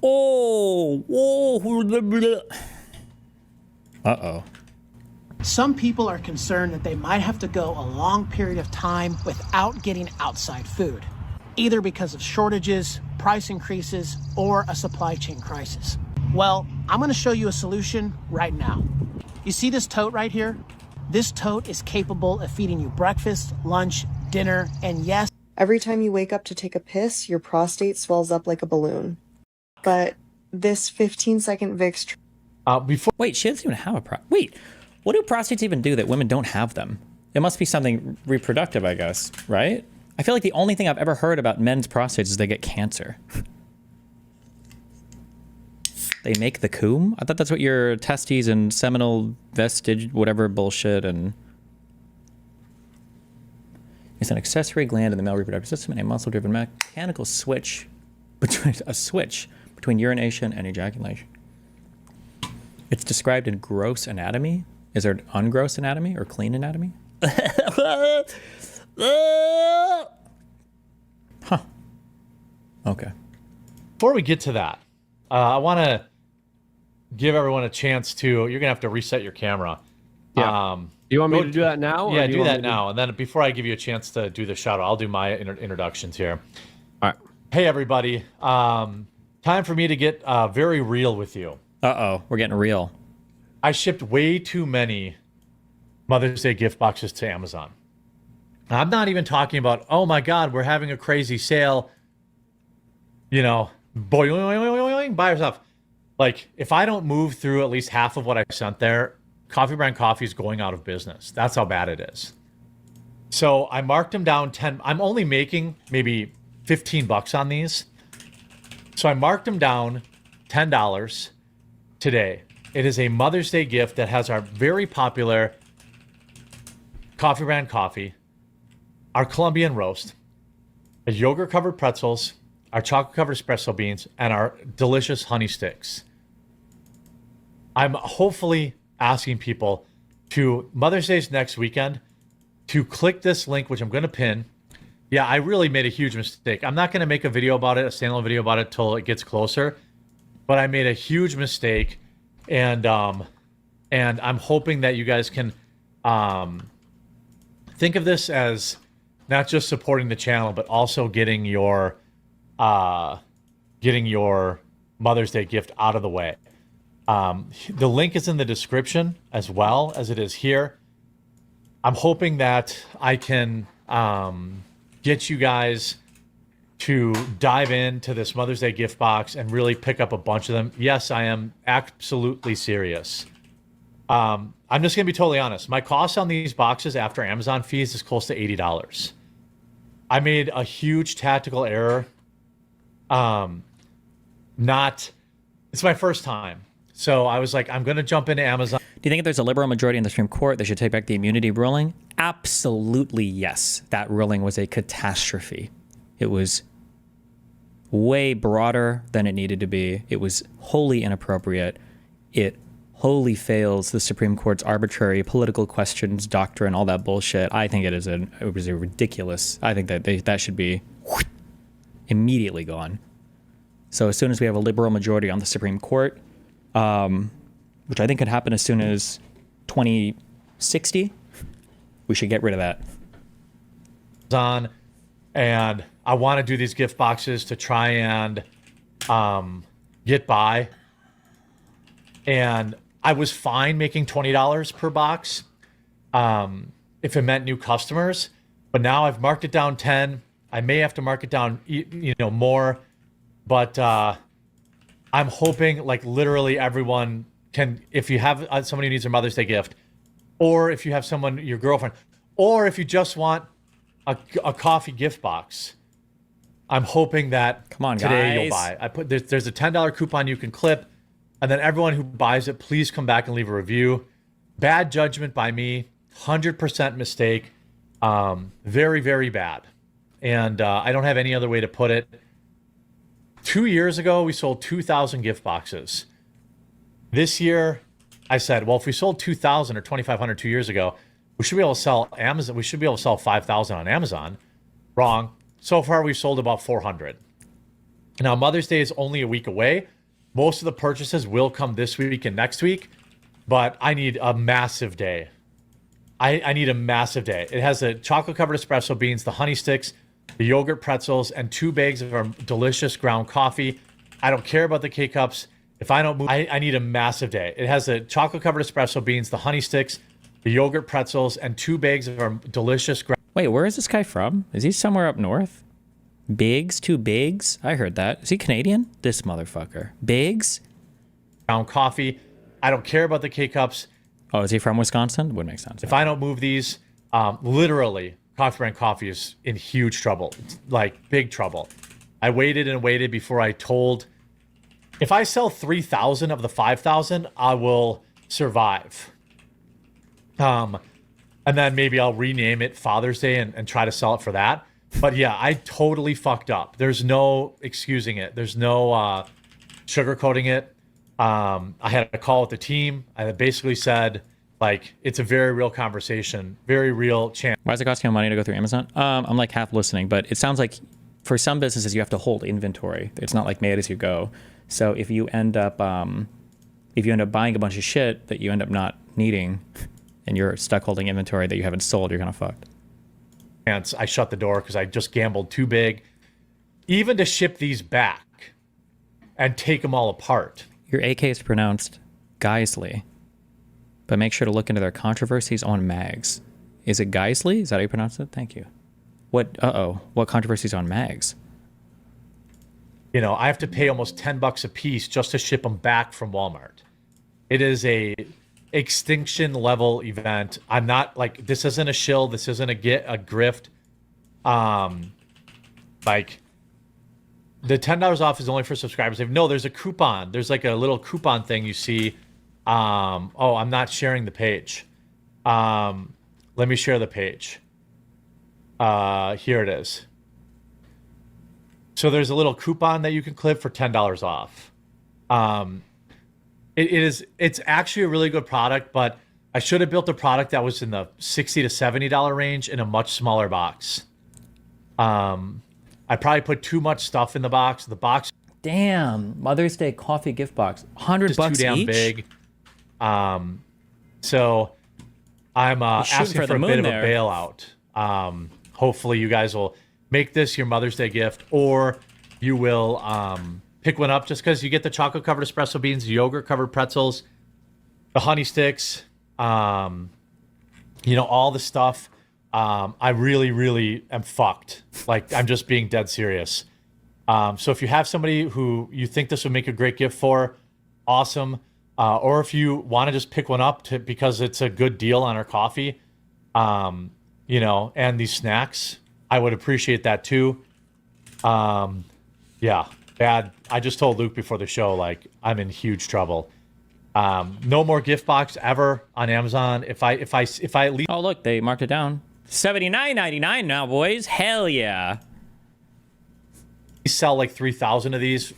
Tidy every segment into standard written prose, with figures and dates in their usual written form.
Oh, whoa. Uh-oh. Some people are concerned that they might have to go a long period of time without getting outside food, either because of shortages, price increases, or a supply chain crisis. Well, I'm gonna show you a solution right now. You see this tote right here? This tote is capable of feeding you breakfast, lunch, dinner, and yes, every time you wake up to take a piss, your prostate swells up like a balloon. But this 15-second Vicks... Wait, she doesn't even have a Wait, what do prostates even do that women don't have them? It must be something reproductive, I guess, right? I feel like the only thing I've ever heard about men's prostates is they get cancer. They make the coom? I thought that's what your testes and seminal vestige, whatever bullshit, and... It's an accessory gland in the male reproductive system and a muscle-driven mechanical switch between urination and ejaculation. It's described in gross anatomy. Is there ungross anatomy or clean anatomy? Huh. Okay. Before we get to that, I want to give everyone a chance to... You're going to have to reset your camera. Yeah. You want me to do that now? Yeah, do that now. And then before I give you a chance to do the shout out, I'll do my introductions here. All right. Hey, everybody. Time for me to get very real with you. Uh-oh, we're getting real. I shipped way too many Mother's Day gift boxes to Amazon. I'm not even talking about, oh my God, we're having a crazy sale. You know, boing, buy yourself. Like, if I don't move through at least half of what I sent there, Coffee Brand Coffee is going out of business. That's how bad it is. So I marked them down 10. I'm only making maybe $15 on these. So I marked them down $10 today. It is a Mother's Day gift that has our very popular Coffee Brand Coffee, our Colombian roast, a yogurt-covered pretzels, our chocolate-covered espresso beans, and our delicious honey sticks. I'm hopefully asking people to, Mother's Day's next weekend, to click this link, which I'm going to pin. Yeah, I really made a huge mistake. I'm not going to make a video about it, a standalone video about it, till it gets closer. But I made a huge mistake, and I'm hoping that you guys can think of this as not just supporting the channel, but also getting your Mother's Day gift out of the way. The link is in the description as well as it is here. I'm hoping that I can get you guys to dive into this Mother's Day gift box and really pick up a bunch of them. Yes, I am absolutely serious. I'm just going to be totally honest. My cost on these boxes after Amazon fees is close to $80. I made a huge tactical error. It's my first time. So I was like, I'm going to jump into Amazon. Do you think if there's a liberal majority in the Supreme Court, they should take back the immunity ruling? Absolutely yes. That ruling was a catastrophe. It was way broader than it needed to be. It was wholly inappropriate. It wholly fails the Supreme Court's arbitrary political questions doctrine, all that bullshit. I think it was a ridiculous. I think that that should be immediately gone. So as soon as we have a liberal majority on the Supreme Court, which I think could happen as soon as 2060, we should get rid of that. And I want to do these gift boxes to try and get by. And I was fine making $20 per box if it meant new customers. But now I've marked it down 10. I may have to mark it down, more. But I'm hoping, like, literally everyone can, if you have somebody who needs a Mother's Day gift, or if you have someone, your girlfriend, or if you just want a coffee gift box, I'm hoping that today you'll buy. There's a $10 coupon you can clip, and then everyone who buys it, please come back and leave a review. Bad judgment by me, 100% mistake, very, very bad. And I don't have any other way to put it. 2 years ago, we sold 2,000 gift boxes. This year, I said, well, if we sold 2,000 or 2,500 2 years ago, we should be able to sell Amazon. We should be able to sell 5,000 on Amazon. Wrong. So far, we've sold about 400. Now, Mother's Day is only a week away, most of the purchases will come this week and next week, but I need a massive day. I need a massive day. It has the chocolate-covered espresso beans, the honey sticks, the yogurt pretzels, and 2 bags of our delicious ground coffee. I don't care about the K-Cups. If I don't move, I need a massive day. It has the chocolate-covered espresso beans, the honey sticks, the yogurt pretzels, and 2 bags of our delicious ground... Wait, where is this guy from? Is he somewhere up north? Biggs? 2 Biggs? I heard that. Is he Canadian? This motherfucker. Biggs? ground coffee. I don't care about the K-Cups. Oh, is he from Wisconsin? Would make sense. If I don't move these, literally, Coffee Brand Coffee is in huge trouble. Like, big trouble. I waited and waited before I told... If I sell 3,000 of the 5,000, I will survive. And then maybe I'll rename it Father's Day and try to sell it for that. But yeah, I totally fucked up. There's no excusing it. There's no sugarcoating it. I had a call with the team. I basically said, like, it's a very real conversation, very real chance. Why does it cost you money to go through Amazon? I'm like half listening, but it sounds like for some businesses you have to hold inventory. It's not like made as you go. So if you end up buying a bunch of shit that you end up not needing, and you're stuck holding inventory that you haven't sold, you're kind of fucked. I shut the door because I just gambled too big. Even to ship these back and take them all apart. Your AK is pronounced Geisley, but make sure to look into their controversies on mags. Is it Geisley? Is that how you pronounce it? Thank you. What controversies on mags? You know, I have to pay almost $10 a piece just to ship them back from Walmart. It is a extinction level event. I'm not like, this isn't a shill. This isn't a grift. Like the $10 off is only for subscribers. No, there's a coupon. There's like a little coupon thing you see. I'm not sharing the page. Let me share the page. Here it is. So there's a little coupon that you can clip for $10 off. It's actually a really good product, but I should have built a product that was in the $60 to $70 range in a much smaller box. I probably put too much stuff in the box. The box, damn, Mother's Day coffee gift box, $100 is too damn each? big. So I'm asking for a bit of a bailout. Hopefully you guys will make this your Mother's Day gift, or you will pick one up just because you get the chocolate covered espresso beans, yogurt covered pretzels, the honey sticks, all the stuff. I really, really am fucked. Like, I'm just being dead serious. So if you have somebody who you think this would make a great gift for, awesome. Or if you want to just pick one up because it's a good deal on our coffee, and these snacks, I would appreciate that too. Yeah, bad. I just told Luke before the show, like, I'm in huge trouble. No more gift box ever on Amazon. If I at least... Oh, look, they marked it down. $79.99 now, boys. Hell yeah. sell like 3,000 of these,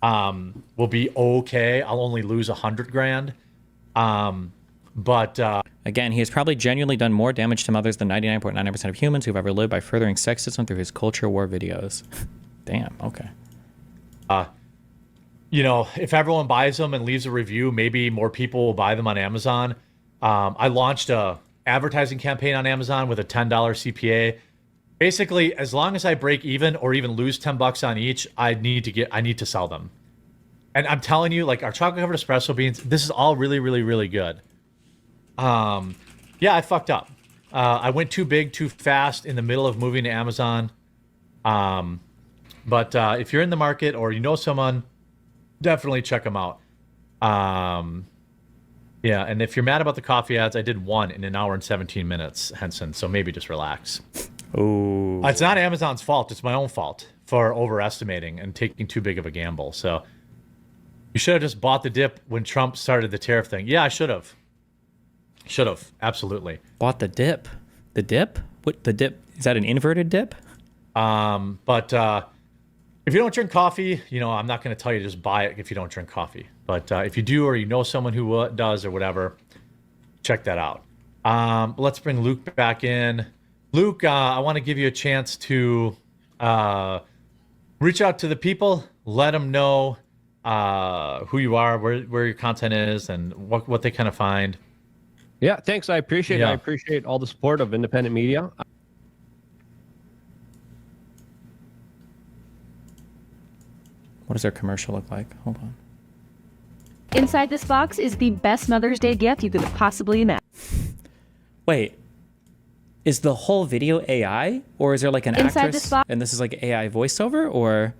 will be okay. I'll only lose $100,000. But again, he has probably genuinely done more damage to mothers than 99.99% of humans who've ever lived by furthering sexism through his culture war videos. Damn. Okay. If everyone buys them and leaves a review, maybe more people will buy them on Amazon. I launched a advertising campaign on Amazon with a $10 CPA. Basically, as long as I break even or even lose $10 on each, I need to sell them. And I'm telling you, like, our chocolate covered espresso beans, this is all really, really, really good. Yeah, I fucked up. I went too big, too fast in the middle of moving to Amazon. But if you're in the market or you know someone, definitely check them out. Yeah, and if you're mad about the coffee ads, I did one in 1 hour and 17 minutes, Henson, so maybe just relax. Oh. It's not Amazon's fault. It's my own fault for overestimating and taking too big of a gamble. So you should have just bought the dip when Trump started the tariff thing. Yeah, I should have. Should have. Absolutely. Bought the dip. The dip? What, the dip? Is that an inverted dip? But if you don't drink coffee, I'm not going to tell you to just buy it if you don't drink coffee. But if you do, or you know someone who does or whatever, check that out. Let's bring Luke back in. Luke, I want to give you a chance to reach out to the people, let them know who you are, where your content is, and what they kind of find. Yeah, thanks. I appreciate it. Yeah. I appreciate all the support of independent media. What does their commercial look like? Hold on. Inside this box is the best Mother's Day gift you could possibly imagine. Wait, is the whole video AI, or is there like an Inside actress this box- and this is like AI voiceover, or?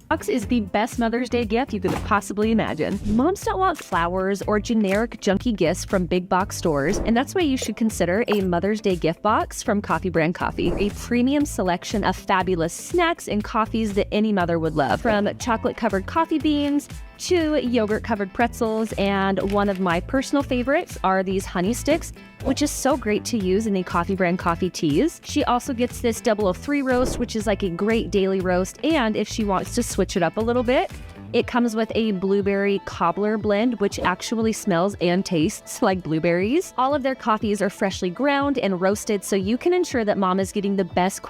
Box is the best Mother's Day gift you could possibly imagine. Moms don't want flowers or generic junky gifts from big box stores, and that's why you should consider a Mother's Day gift box from Coffee Brand Coffee. A premium selection of fabulous snacks and coffees that any mother would love. From chocolate-covered coffee beans to yogurt-covered pretzels, and one of my personal favorites are these honey sticks, which is so great to use in the Coffee Brand Coffee teas. She also gets this 003 roast, which is like a great daily roast, and if she wants to switch it up a little bit, it comes with a blueberry cobbler blend, which actually smells and tastes like blueberries. All of their coffees are freshly ground and roasted, so you can ensure that mom is getting the best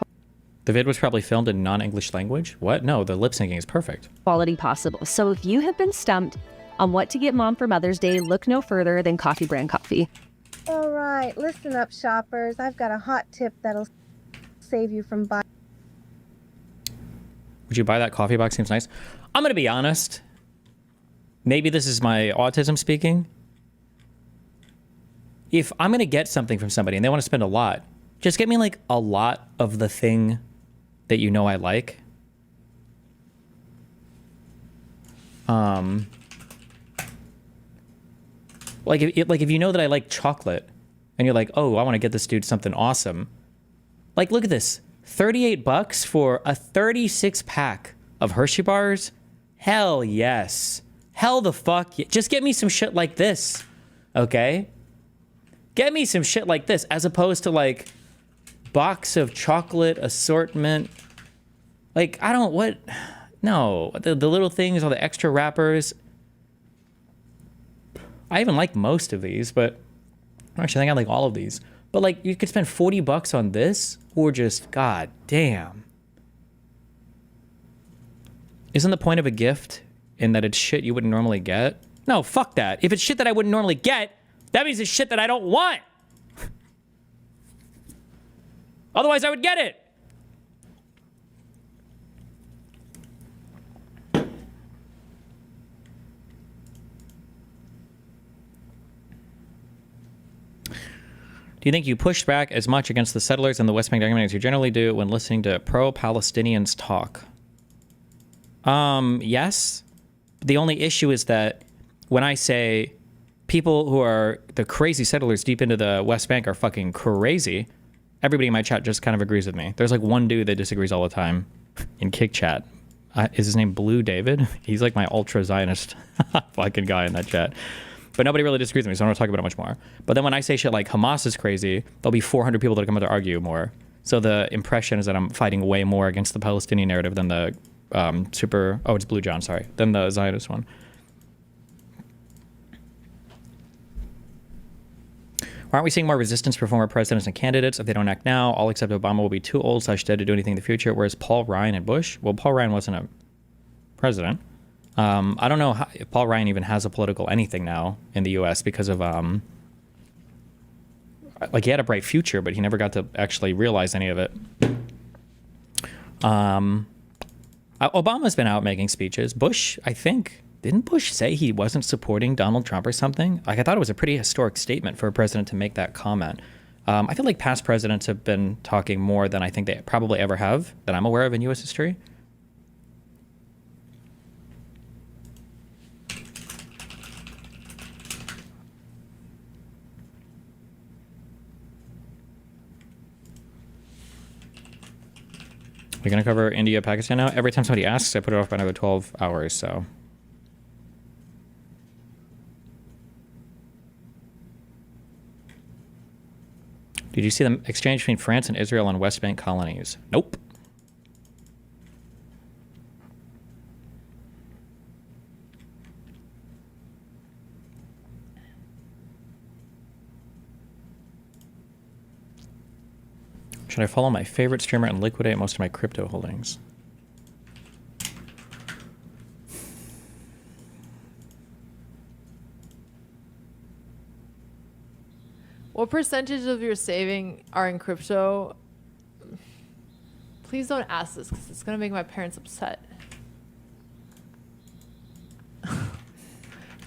The vid was probably filmed in non-English language? What? No, the lip syncing is perfect. quality possible. So if you have been stumped on what to get mom for Mother's Day, look no further than Coffee Brand Coffee. All right, listen up, shoppers. I've got a hot tip that'll save you from buying. Would you buy that coffee box? Seems nice. I'm going to be honest. Maybe this is my autism speaking. If I'm going to get something from somebody and they want to spend a lot, just get me like a lot of the thing that you know I like. Like if you know that I like chocolate and you're like, oh, I want to get this dude something awesome. Like, look at this. $38 for a 36 pack of Hershey bars? Hell yes. Hell the fuck. Just get me some shit like this. Okay? Get me some shit like this as opposed to like box of chocolate assortment. Like, I don't, what? No. The little things, all the extra wrappers. I even like most of these, but actually I think I like all of these. But like, you could spend $40 on this, or just, god damn. Isn't the point of a gift in that it's shit you wouldn't normally get? No, fuck that. If it's shit that I wouldn't normally get, that means it's shit that I don't want. Otherwise, I would get it. Do you think you pushed back as much against the settlers in the West Bank document as you generally do when listening to pro-Palestinians talk? Yes. The only issue is that when I say people who are the crazy settlers deep into the West Bank are fucking crazy, everybody in my chat just kind of agrees with me. There's like one dude that disagrees all the time in Kick Chat. Is his name Blue David? He's like my ultra-Zionist fucking guy in that chat. But nobody really disagrees with me, so I don't want to talk about it much more. But then when I say shit like Hamas is crazy, there'll be 400 people that come out to argue more. So the impression is that I'm fighting way more against the Palestinian narrative than the it's Blue John, sorry, than the Zionist one. Why aren't we seeing more resistance for former presidents and candidates? If they don't act now, all except Obama will be too old / dead to do anything in the future, whereas Paul Ryan and Bush? Well, Paul Ryan wasn't a president. I don't know if Paul Ryan even has a political anything now in the U.S. because of, like, he had a bright future, but he never got to actually realize any of it. Obama's been out making speeches. Bush, I think, didn't Bush say he wasn't supporting Donald Trump or something? Like, I thought it was a pretty historic statement for a president to make that comment. I feel like past presidents have been talking more than I think they probably ever have, that I'm aware of in U.S. history. We're going to cover India, Pakistan now. Every time somebody asks, I put it off by another 12 hours, so. Did you see the exchange between France and Israel on West Bank colonies? Nope. Should I follow my favorite streamer and liquidate most of my crypto holdings? What percentage of your saving are in crypto? Please don't ask this because it's going to make my parents upset.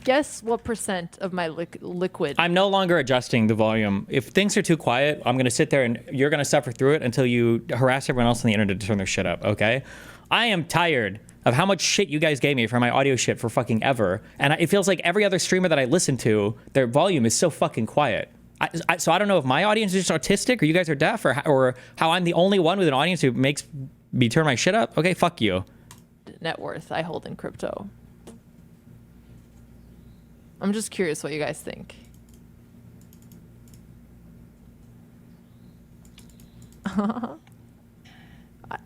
Guess what percent of my liquid? I'm no longer adjusting the volume. If things are too quiet, I'm going to sit there and you're going to suffer through it until you harass everyone else on the internet to turn their shit up, okay? I am tired of how much shit you guys gave me for my audio shit for fucking ever. And it feels like every other streamer that I listen to, their volume is so fucking quiet. So I don't know if my audience is just autistic or you guys are deaf or how I'm the only one with an audience who makes me turn my shit up. Okay, fuck you. Net worth I hold in crypto. I'm just curious what you guys think.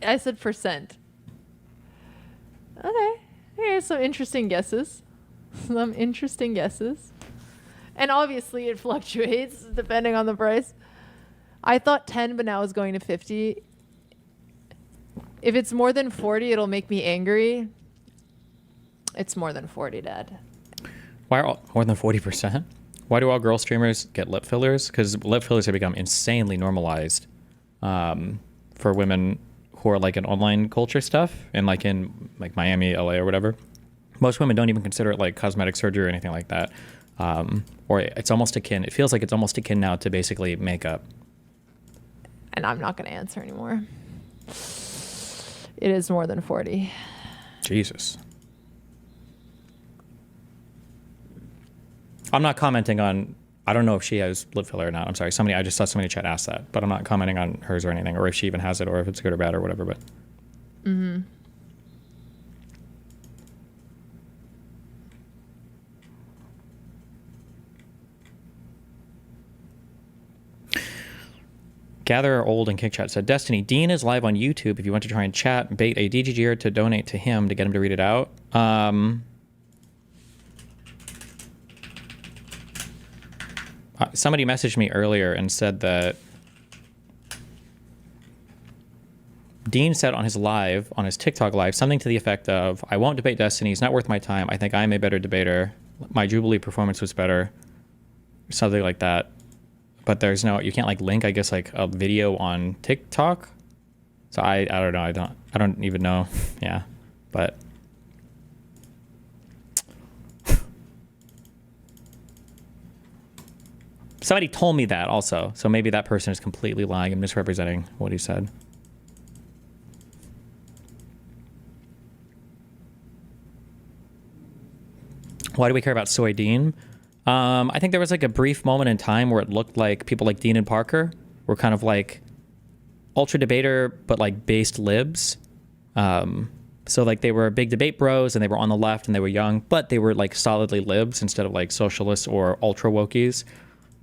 I said percent. Okay. Here's some interesting guesses. Some interesting guesses. And obviously it fluctuates depending on the price. I thought 10, but now it's going to 50. If it's more than 40, it'll make me angry. It's more than 40, Dad. Why are more than 40%? Why do all girl streamers get lip fillers? Because lip fillers have become insanely normalized for women who are like in online culture stuff and like in like Miami, LA or whatever. Most women don't even consider it like cosmetic surgery or anything like that. Or it's almost akin, it feels like it's almost akin now to basically makeup. And I'm not going to answer anymore. It is more than 40. Jesus. I'm not commenting on, I don't know if she has lip filler or not. I'm sorry. I just saw somebody in chat ask that, but I'm not commenting on hers or anything, or if she even has it, or if it's good or bad or whatever, but. Mm-hmm. Gather Old and Kick Chat said, Destiny, Dean is live on YouTube if you want to try and chat, bait a DGGer to donate to him to get him to read it out. Somebody messaged me earlier and said that Dean said on his live, on his TikTok live, something to the effect of, I won't debate Destiny, it's not worth my time. I think I'm a better debater. My Jubilee performance was better. Something like that. But there's no, you can't like link, I guess, like a video on TikTok. So I don't know. I don't even know. Yeah. But somebody told me that also. So maybe that person is completely lying and misrepresenting what he said. Why do we care about Soy Dean? I think there was like a brief moment in time where it looked like people like Dean and Parker were kind of like ultra debater, but like based libs. So like they were big debate bros and they were on the left and they were young, but they were like solidly libs instead of like socialists or ultra wokies.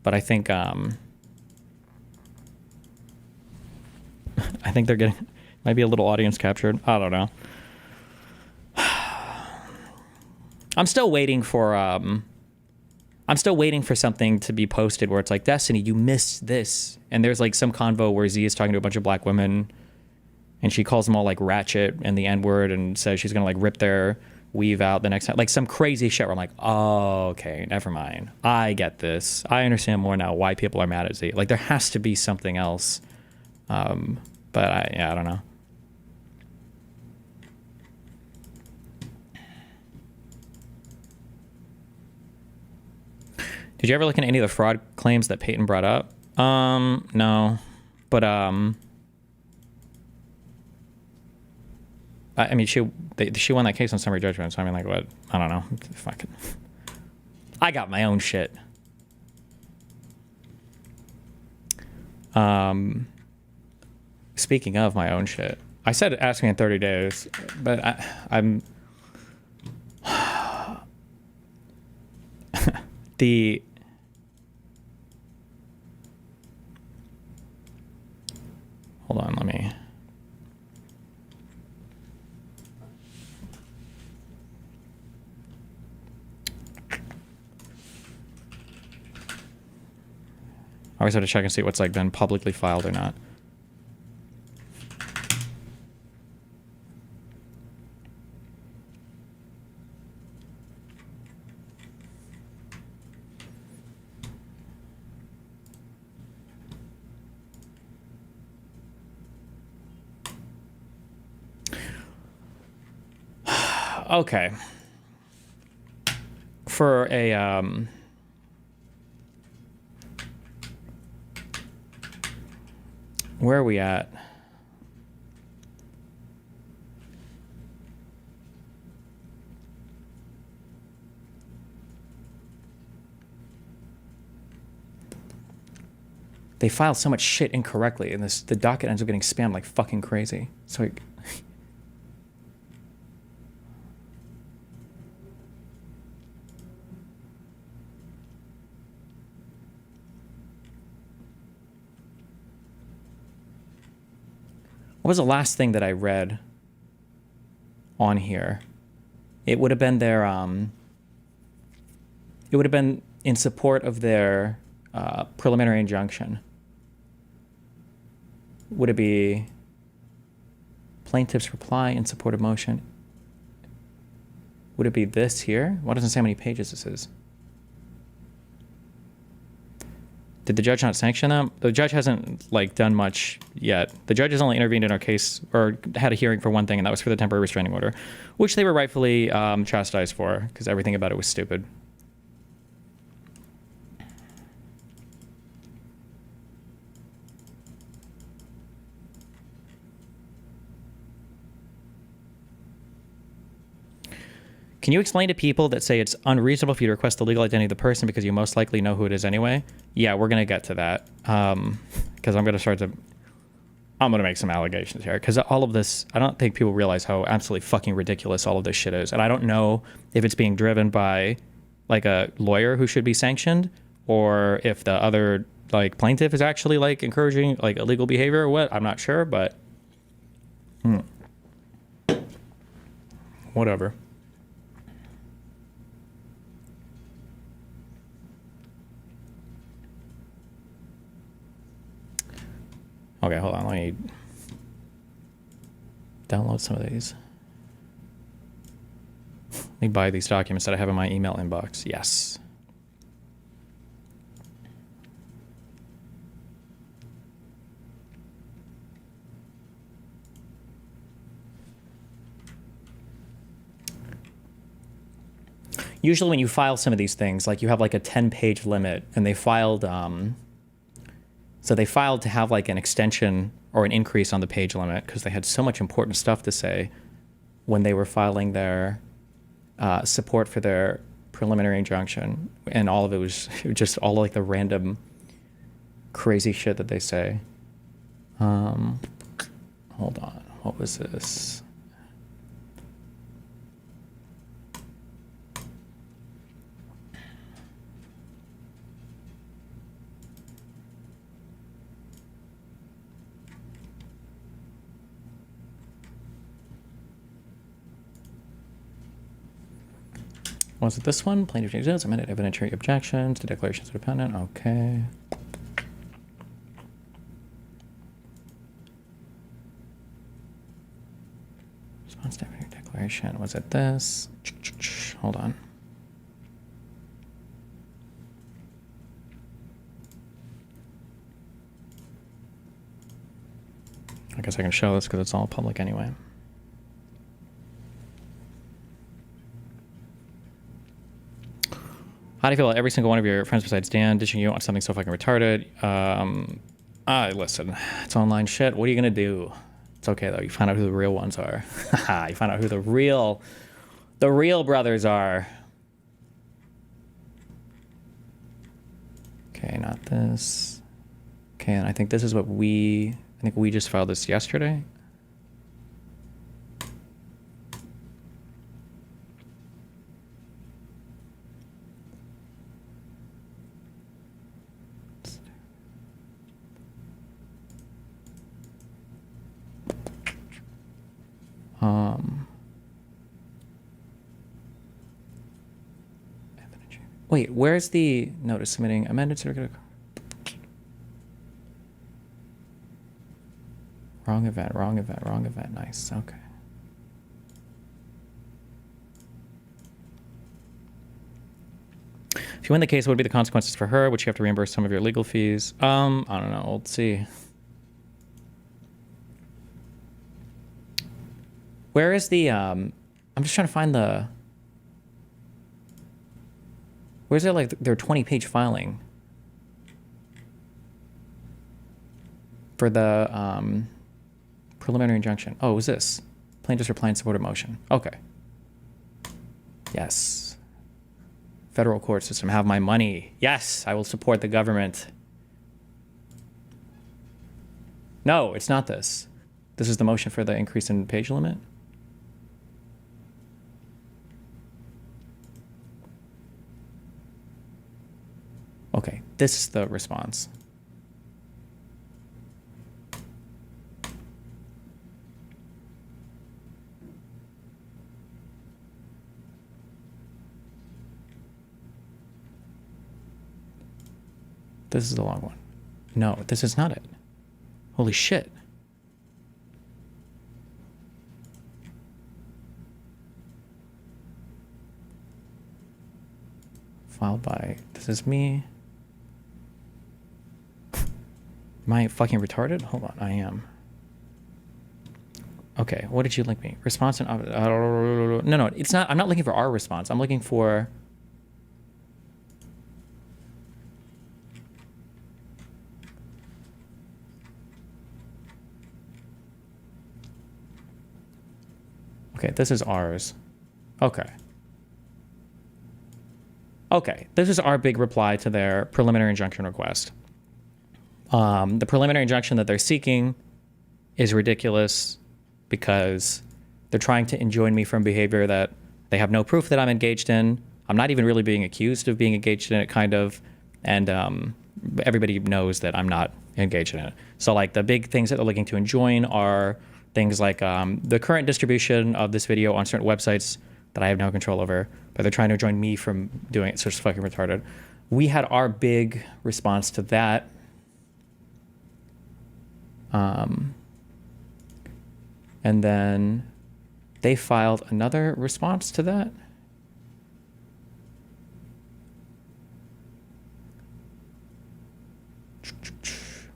But I think they're getting, might be a little audience captured. I don't know. I'm still waiting for something to be posted where it's like, Destiny, you missed this. And there's like some convo where Z is talking to a bunch of black women and she calls them all like ratchet and the N-word and says she's going to like rip their weave out the next time. Like some crazy shit where I'm like, oh, okay, never mind. I get this. I understand more now why people are mad at Z. Like there has to be something else. But I don't know. Did you ever look into any of the fraud claims that Peyton brought up? No, but I mean, she won that case on summary judgment. So I mean, like, what? I don't know. Fucking, I got my own shit. Speaking of my own shit, I said ask me in 30 days, but I'm the. Hold on, let me. I always have to check and see what's like been publicly filed or not. Okay. For a where are we at? They file so much shit incorrectly, and the docket ends up getting spammed like fucking crazy. So like, what was the last thing that I read on here? It would have been their it would have been in support of their preliminary injunction. Would it be plaintiff's reply in support of motion? Would it be this here? Why doesn't it say how many pages this is? Did the judge not sanction them? The judge hasn't like done much yet. The judge has only intervened in our case or had a hearing for one thing, and that was for the temporary restraining order, which they were rightfully chastised for because everything about it was stupid. Can you explain to people that say it's unreasonable for you to request the legal identity of the person because you most likely know who it is anyway? Yeah, we're going to get to that. Because I'm going to make some allegations here. Because all of this, I don't think people realize how absolutely fucking ridiculous all of this shit is. And I don't know if it's being driven by like a lawyer who should be sanctioned, or if the other like plaintiff is actually like encouraging like illegal behavior or what. I'm not sure, but whatever. Okay, hold on. Let me download some of these. Let me buy these documents that I have in my email inbox. Yes. Usually when you file some of these things, like you have like a 10-page limit, and they filed... So they filed to have like an extension or an increase on the page limit because they had so much important stuff to say when they were filing their support for their preliminary injunction. And all of it was just all like the random crazy shit that they say. Hold on. What was this? Was it this one? Plaintiff changes amended evidentiary objections to declarations of dependent. Okay. Response to evidentiary declaration. Was it this? Hold on. I guess I can show this because it's all public anyway. How do you feel about every single one of your friends besides Dan dishing you on something so fucking retarded? Listen, it's online shit. What are you gonna do? It's okay though. You find out who the real ones are. You find out who the real brothers are. Okay, not this. Okay, and I think this is what I think we just filed this yesterday. Wait, where's the notice submitting amended certificate? Wrong event. Nice. Okay. If you win the case, what would be the consequences for her? Would she have to reimburse some of your legal fees? I don't know. We'll see. Where is the I'm just trying to find the. Where's it like their 20-page filing for the preliminary injunction? Oh, it was this plaintiff's reply in support of motion. Okay. Yes. Federal court system, have my money. Yes, I will support the government. No, it's not this. This is the motion for the increase in page limit. Okay, this is the response. This is the long one. No, this is not it. Holy shit. Filed by, this is me. Am I fucking retarded? Hold on, I am. Okay, what did you link me? Response and, no, it's not, I'm not looking for our response. I'm looking for, okay, this is ours. Okay. Okay, this is our big reply to their preliminary injunction request. The preliminary injunction that they're seeking is ridiculous because they're trying to enjoin me from behavior that they have no proof that I'm engaged in. I'm not even really being accused of being engaged in it, kind of. And everybody knows that I'm not engaged in it. So like the big things that they're looking to enjoin are things like the current distribution of this video on certain websites that I have no control over, but they're trying to enjoin me from doing it, so it's fucking retarded. We had our big response to that. And then they filed another response to that.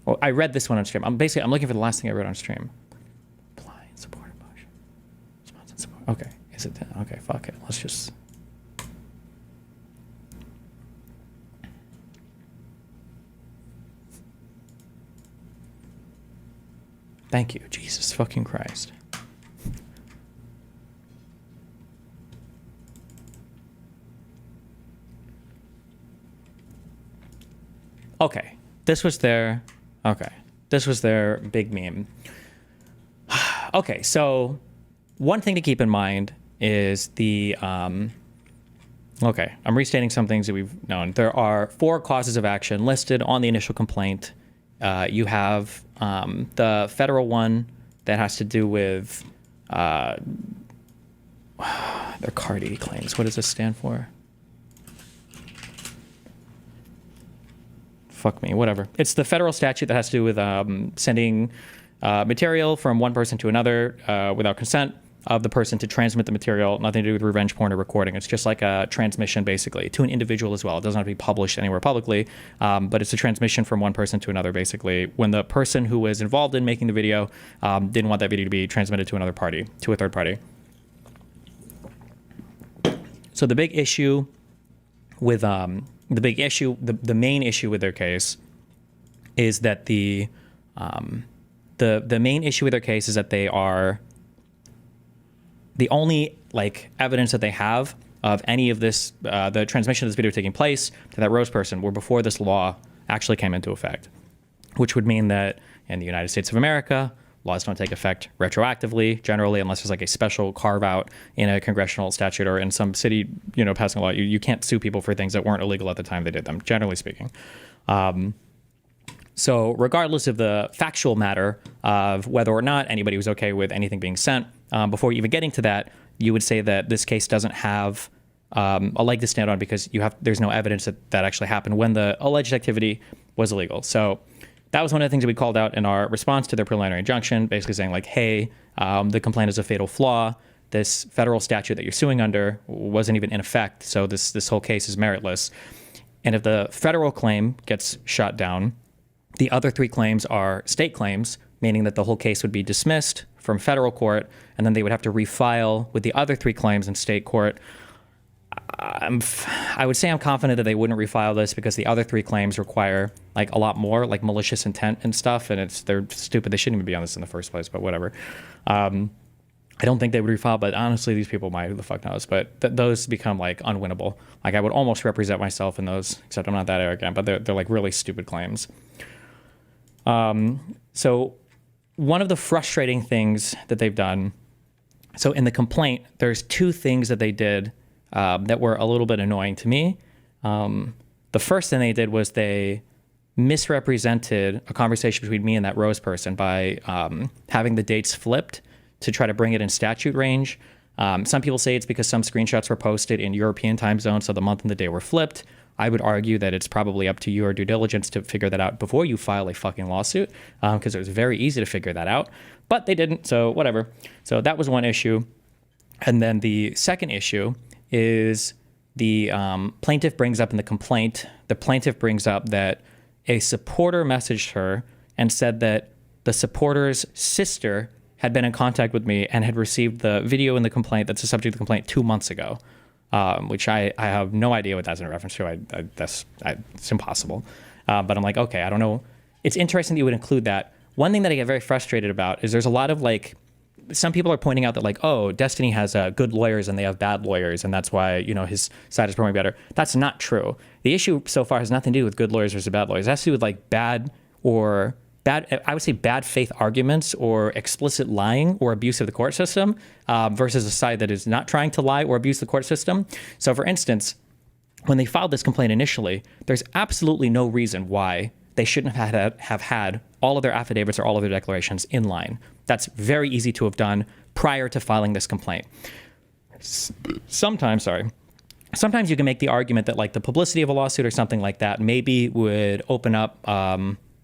Well, I read this one on stream. I'm looking for the last thing I read on stream. Apply and support a motion. Response and support. Okay. Is it? Okay, fuck it. Let's just. Thank you, Jesus fucking Christ. Okay, this was their big meme. Okay, so one thing to keep in mind is the okay, I'm restating some things that we've known. There are 4 causes of action listed on the initial complaint. You have the federal one that has to do with their CARDI claims. What does this stand for? Fuck me, whatever. It's the federal statute that has to do with sending material from one person to another without consent of the person to transmit the material. Nothing to do with revenge porn or recording. It's just like a transmission, basically, to an individual as well. It doesn't have to be published anywhere publicly, but it's a transmission from one person to another, basically, when the person who was involved in making the video didn't want that video to be transmitted to another party, to a third party. So the big issue with the main issue with their case is that the main issue with their case is that they are the only like evidence that they have of any of this, the transmission of this video taking place to that Rose person were before this law actually came into effect, which would mean that in the United States of America, laws don't take effect retroactively, generally, unless there's like a special carve out in a congressional statute or in some city, passing a law. You can't sue people for things that weren't illegal at the time they did them, generally speaking. So regardless of the factual matter of whether or not anybody was okay with anything being sent, before even getting to that, you would say that this case doesn't have a leg to stand on because there's no evidence that actually happened when the alleged activity was illegal. So that was one of the things that we called out in our response to their preliminary injunction, basically saying like, hey, the complaint is a fatal flaw. This federal statute that you're suing under wasn't even in effect, so this whole case is meritless. And if the federal claim gets shot down, the other 3 claims are state claims, meaning that the whole case would be dismissed from federal court, and then they would have to refile with the other 3 claims in state court. I would say I'm confident that they wouldn't refile this because the other 3 claims require like a lot more, like malicious intent and stuff, and they're stupid. They shouldn't even be on this in the first place, but whatever. I don't think they would refile, but honestly, these people might. Who the fuck knows? But those become like unwinnable. Like I would almost represent myself in those, except I'm not that arrogant. But they're like really stupid claims. So one of the frustrating things that they've done. So in the complaint, there's 2 things that they did that were a little bit annoying to me. The first thing they did was they misrepresented a conversation between me and that Rose person by having the dates flipped to try to bring it in statute range. Some people say it's because some screenshots were posted in European time zone, so the month and the day were flipped. I would argue that it's probably up to your due diligence to figure that out before you file a fucking lawsuit, because it was very easy to figure that out, but they didn't, so whatever. So that was one issue. And then the second issue is the plaintiff brings up in the complaint, the plaintiff brings up that a supporter messaged her and said that the supporter's sister had been in contact with me and had received the video in the complaint that's the subject of the complaint 2 months ago, which I have no idea what that's in reference to. It's impossible. But I'm like, okay, I don't know. It's interesting that you would include that. One thing that I get very frustrated about is there's a lot of like, some people are pointing out that like, oh, Destiny has good lawyers and they have bad lawyers, and that's why, you know, his side is performing better. That's not true. The issue so far has nothing to do with good lawyers versus bad lawyers. It has to do with like bad, I would say bad faith arguments or explicit lying or abuse of the court system versus a side that is not trying to lie or abuse the court system. So for instance, when they filed this complaint initially, there's absolutely no reason why they shouldn't have had all of their affidavits or all of their declarations in line. That's very easy to have done prior to filing this complaint. Sometimes you can make the argument that like the publicity of a lawsuit or something like that maybe would open up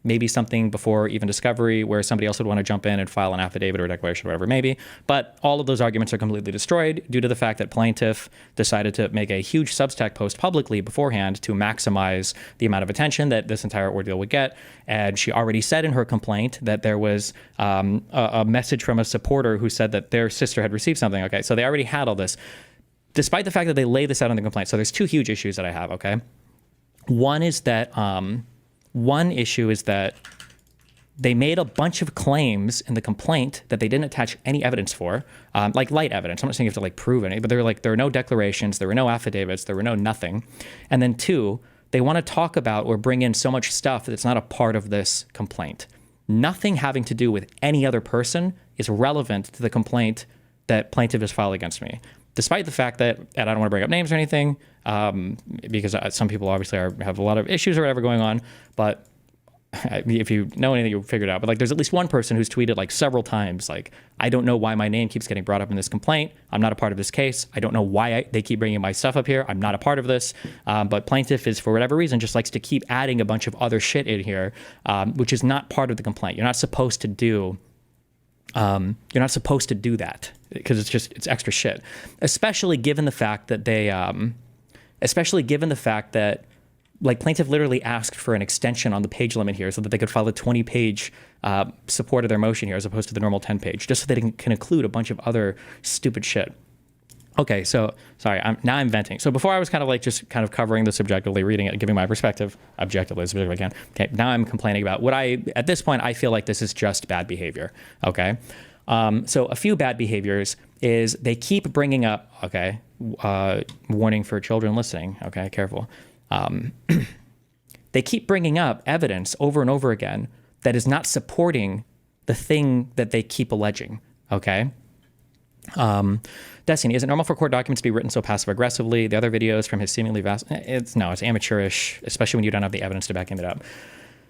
maybe something before even discovery where somebody else would want to jump in and file an affidavit or a declaration, whatever it may be. But all of those arguments are completely destroyed due to the fact that plaintiff decided to make a huge Substack post publicly beforehand to maximize the amount of attention that this entire ordeal would get. And she already said in her complaint that there was a message from a supporter who said that their sister had received something. Okay, so they already had all this, despite the fact that they lay this out in the complaint. So there's 2 huge issues that I have, okay? One issue is that they made a bunch of claims in the complaint that they didn't attach any evidence for, like light evidence. I'm not saying you have to like prove any, but they're like, there are no declarations, there were no affidavits, there were no nothing. And then 2, they want to talk about or bring in so much stuff that's not a part of this complaint. Nothing having to do with any other person is relevant to the complaint that plaintiff has filed against me. Despite the fact that, and I don't want to bring up names or anything, because some people obviously have a lot of issues or whatever going on, but if you know anything, you'll figure it out. But like, there's at least one person who's tweeted like several times, like, I don't know why my name keeps getting brought up in this complaint. I'm not a part of this case. I don't know why they keep bringing my stuff up here. I'm not a part of this. But plaintiff is, for whatever reason, just likes to keep adding a bunch of other shit in here, which is not part of the complaint. You're not supposed to do that because it's extra shit, especially given the fact that like plaintiff literally asked for an extension on the page limit here so that they could file a 20-page support of their motion here as opposed to the normal 10-page, just so they can include a bunch of other stupid shit. Okay, so sorry, I'm venting. So before I was kind of covering this objectively, reading it, giving my perspective objectively as objectively I can. Okay, now I'm complaining about at this point, I feel like this is just bad behavior. Okay, so a few bad behaviors is they keep bringing up, okay, warning for children listening. Okay, careful. They keep bringing up evidence over and over again that is not supporting the thing that they keep alleging. Okay. Destiny, is it normal for court documents to be written so passive aggressively? The other videos from his seemingly vast, it's amateurish, especially when you don't have the evidence to back it up.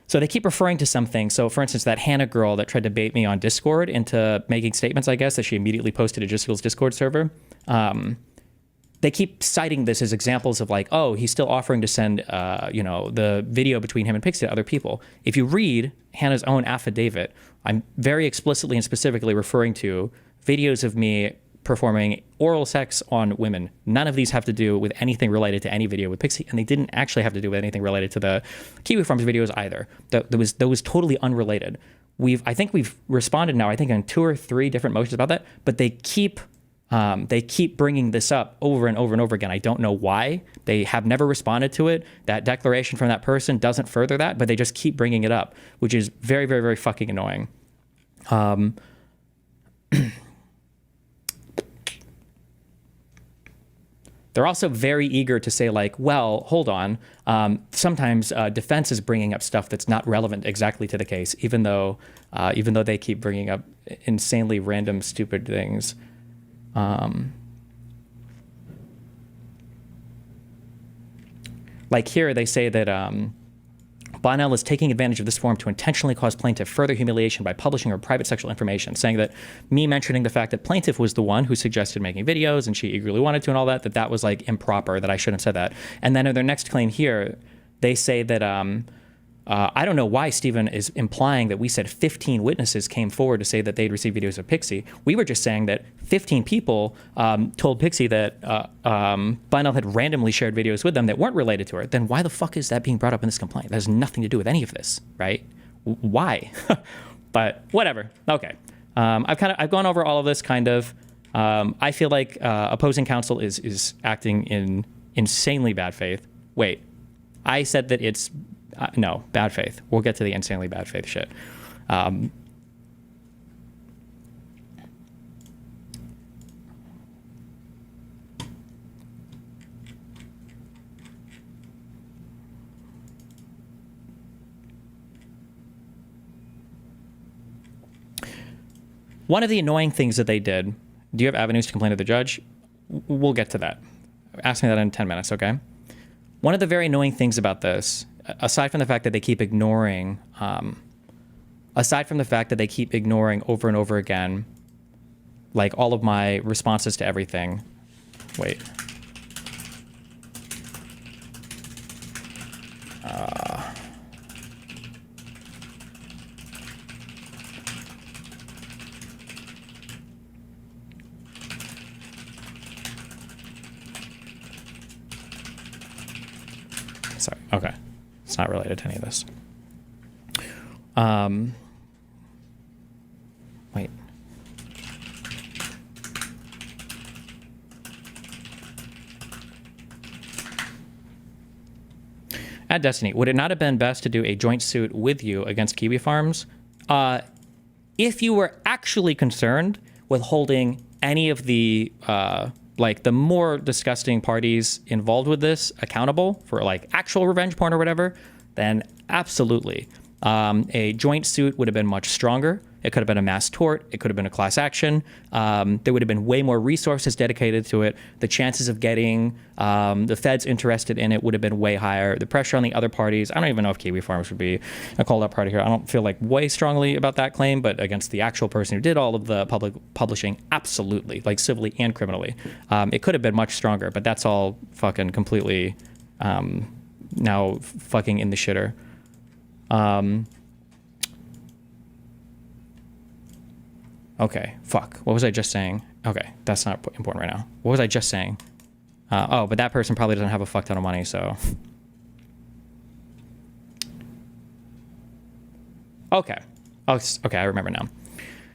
So they keep referring to something. So for instance, that Hannah girl that tried to bait me on Discord into making statements, I guess, that she immediately posted to Jiskel's Discord server. They keep citing this as examples of like, oh, he's still offering to send, the video between him and Pixie to other people. If you read Hannah's own affidavit, I'm very explicitly and specifically referring to videos of me performing oral sex on women. None of these have to do with anything related to any video with Pixie, and they didn't actually have to do with anything related to the Kiwi Farms videos either. That was totally unrelated. I think we've responded now, I think on 2 or 3 different motions about that, but they keep bringing this up over and over and over again. I don't know why. They have never responded to it. That declaration from that person doesn't further that, but they just keep bringing it up, which is very, very, very fucking annoying. They're also very eager to say, like, well, hold on. Sometimes defense is bringing up stuff that's not relevant exactly to the case, even though they keep bringing up insanely random, stupid things. Like here, they say that Bonnell is taking advantage of this forum to intentionally cause plaintiff further humiliation by publishing her private sexual information, saying that me mentioning the fact that plaintiff was the one who suggested making videos and she eagerly wanted to and all that, that was like improper, that I shouldn't have said that. And then in their next claim here, they say that I don't know why Stephen is implying that we said 15 witnesses came forward to say that they'd received videos of Pixie. We were just saying that 15 people told Pixie that Bonnell had randomly shared videos with them that weren't related to her. Then why the fuck is that being brought up in this complaint? That has nothing to do with any of this, right? Why? But whatever. Okay. I've gone over all of this kind of. I feel like opposing counsel is acting in insanely bad faith. Wait, I said that it's. No, bad faith. We'll get to the insanely bad faith shit. One of the annoying things that they did, do you have avenues to complain to the judge? We'll get to that. Ask me that in 10 minutes, okay? One of the very annoying things about this, aside from the fact that they keep ignoring, over and over again, like all of my responses to everything. Wait. Sorry. Okay. It's not related to any of this. Wait. At Destiny, would it not have been best to do a joint suit with you against Kiwi Farms? If you were actually concerned with holding any of the like the more disgusting parties involved with this accountable for like actual revenge porn or whatever, then absolutely. A joint suit would have been much stronger. It could have been a mass tort. It could have been a class action. There would have been way more resources dedicated to it. The chances of getting the feds interested in it would have been way higher. The pressure on the other parties, I don't even know if Kiwi Farms would be a called out party here. I don't feel like way strongly about that claim, but against the actual person who did all of the public publishing, absolutely, like civilly and criminally. It could have been much stronger, but that's all fucking completely now fucking in the shitter. Okay, fuck. What was I just saying? Okay, that's not important right now. What was I just saying? Oh, but that person probably doesn't have a fuck ton of money, so. Okay. Oh, okay, I remember now.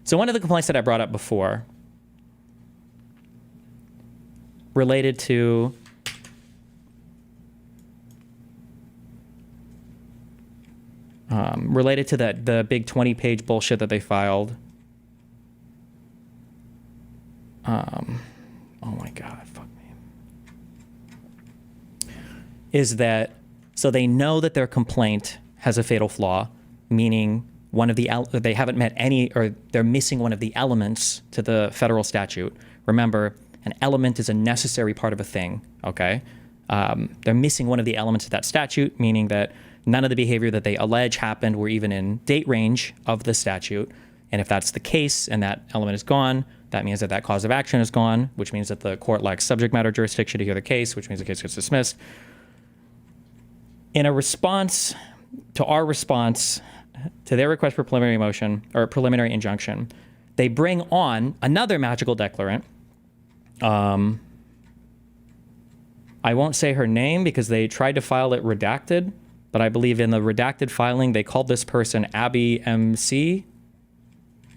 So one of the complaints that I brought up before related to the big 20-page bullshit that they filed. Oh my God, fuck me. Is that, so they know that their complaint has a fatal flaw, meaning they haven't met any, or they're missing one of the elements to the federal statute. Remember, an element is a necessary part of a thing, okay? They're missing one of the elements of that statute, meaning that none of the behavior that they allege happened were even in date range of the statute. And if that's the case and that element is gone, that means that cause of action is gone, which means that the court lacks subject matter jurisdiction to hear the case, which means the case gets dismissed. In a response to our response to their request for preliminary motion or preliminary injunction, they bring on another magical declarant. I won't say her name because they tried to file it redacted, but I believe in the redacted filing, they called this person Abby MC,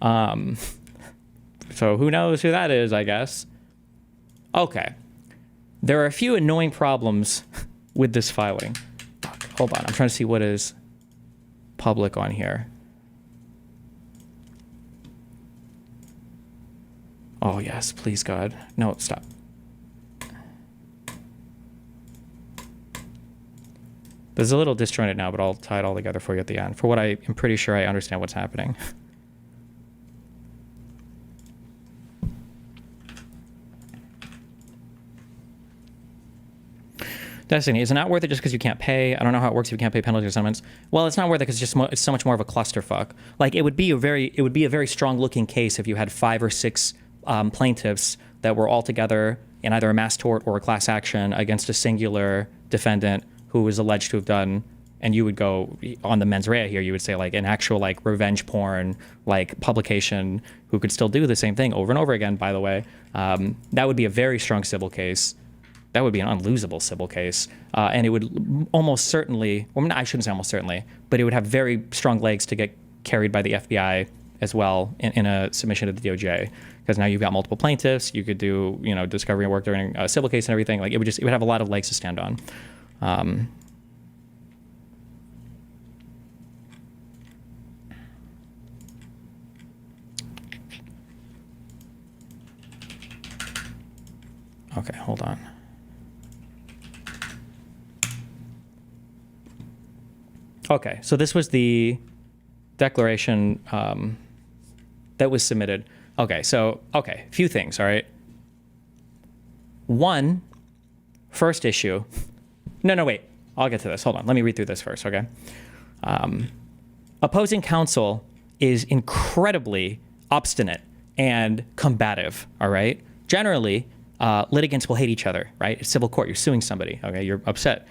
So who knows who that is, I guess. Okay. There are a few annoying problems with this filing. Hold on. I'm trying to see what is public on here. Oh, yes. Please, God. No, stop. This is a little disjointed now, but I'll tie it all together for you at the end. For what I am pretty sure I understand what's happening. Destiny, is it not worth it just because you can't pay? I don't know how it works if you can't pay penalties or settlements. Well, it's not worth it because it's so much more of a clusterfuck. Like it would be a very strong looking case if you had 5 or 6 plaintiffs that were all together in either a mass tort or a class action against a singular defendant who was alleged to have done. And you would go on the mens rea here. You would say like an actual like revenge porn like publication who could still do the same thing over and over again. By the way, that would be a very strong civil case. That would be an unlosable civil case, and it would almost certainly, well, I shouldn't say almost certainly, but it would have very strong legs to get carried by the FBI as well in a submission to the DOJ, because now you've got multiple plaintiffs. You could do, discovery work during a civil case and everything. Like it would have a lot of legs to stand on. Okay, hold on. Okay, so this was the declaration that was submitted. Okay, a few things, all right? One, first issue. No, wait. I'll get to this. Hold on. Let me read through this first, okay? Opposing counsel is incredibly obstinate and combative, all right? Generally, litigants will hate each other, right? It's civil court. You're suing somebody, okay? You're upset.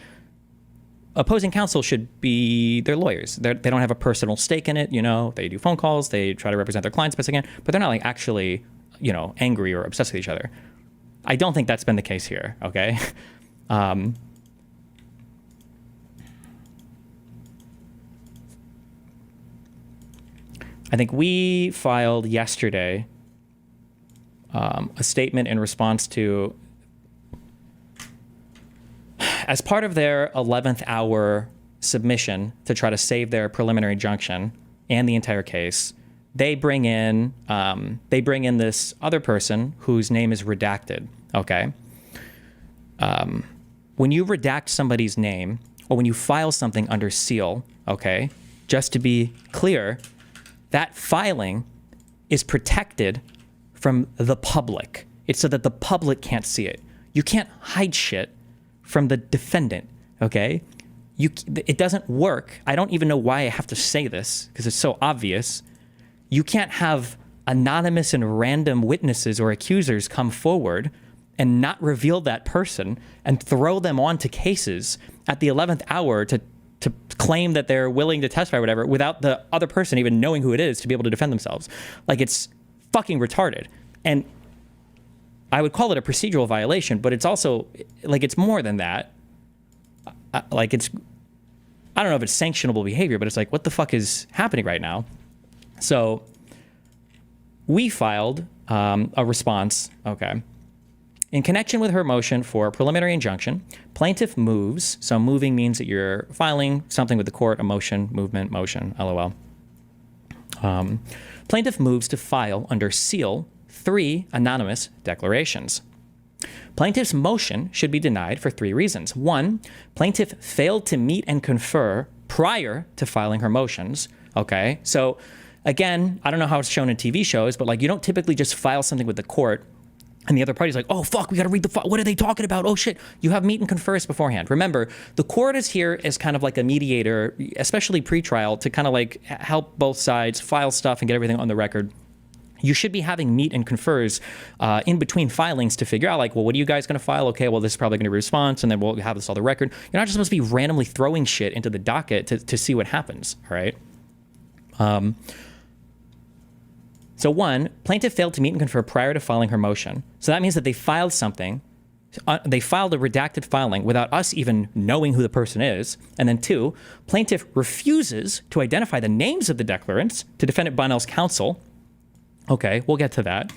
Opposing counsel should be their lawyers. They don't have a personal stake in it, They do phone calls. They try to represent their clients best they can, but they're not like actually, angry or obsessed with each other. I don't think that's been the case here, okay? I think we filed yesterday a statement in response to, as part of their 11th hour submission to try to save their preliminary injunction and the entire case, they bring in this other person whose name is redacted. Okay. When you redact somebody's name or when you file something under seal, okay, just to be clear, that filing is protected from the public. It's so that the public can't see it. You can't hide shit from the defendant, okay? It doesn't work. I don't even know why I have to say this because it's so obvious. You can't have anonymous and random witnesses or accusers come forward and not reveal that person and throw them onto cases at the 11th hour to claim that they're willing to testify or whatever without the other person even knowing who it is to be able to defend themselves. Like, it's fucking retarded. And I would call it a procedural violation, but it's also, like, it's more than that. Like, I don't know if it's sanctionable behavior, but it's like, what the fuck is happening right now? So we filed a response, okay. In connection with her motion for a preliminary injunction, plaintiff moves. So moving means that you're filing something with the court, a motion, movement, motion, LOL. Plaintiff moves to file under seal 3 anonymous declarations. Plaintiff's motion should be denied for 3 reasons. 1, plaintiff failed to meet and confer prior to filing her motions. Okay, so again, I don't know how it's shown in TV shows, but like, you don't typically just file something with the court and the other party's like, oh, fuck, we got to read what are they talking about? Oh, shit. You have meet and confers beforehand. Remember, the court is here as kind of like a mediator, especially pretrial, to kind of like help both sides file stuff and get everything on the record. You should be having meet and confers in between filings to figure out, like, well, what are you guys going to file? Okay, well, this is probably going to be a response, and then we'll have this on the record. You're not just supposed to be randomly throwing shit into the docket to see what happens, all right? So 1, plaintiff failed to meet and confer prior to filing her motion. So that means that they filed something. They filed a redacted filing without us even knowing who the person is. And then 2, plaintiff refuses to identify the names of the declarants to defendant Bonnell's counsel. Okay, we'll get to that.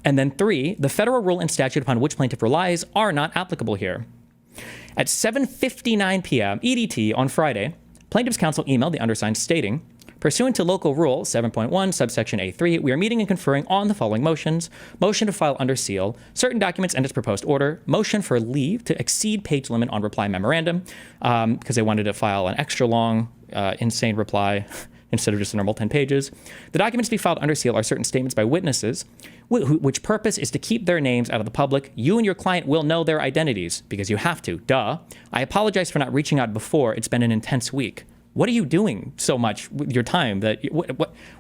And then 3, the federal rule and statute upon which plaintiff relies are not applicable here. At 7:59 p.m. EDT on Friday, plaintiff's counsel emailed the undersigned stating, pursuant to local rule 7.1 subsection A3, we are meeting and conferring on the following motions. Motion to file under seal certain documents and its proposed order. Motion for leave to exceed page limit on reply memorandum, because they wanted to file an extra long, insane reply instead of just a normal 10 pages. The documents to be filed under seal are certain statements by witnesses, which purpose is to keep their names out of the public. You and your client will know their identities, because you have to. Duh. I apologize for not reaching out before. It's been an intense week. What are you doing so much with your time?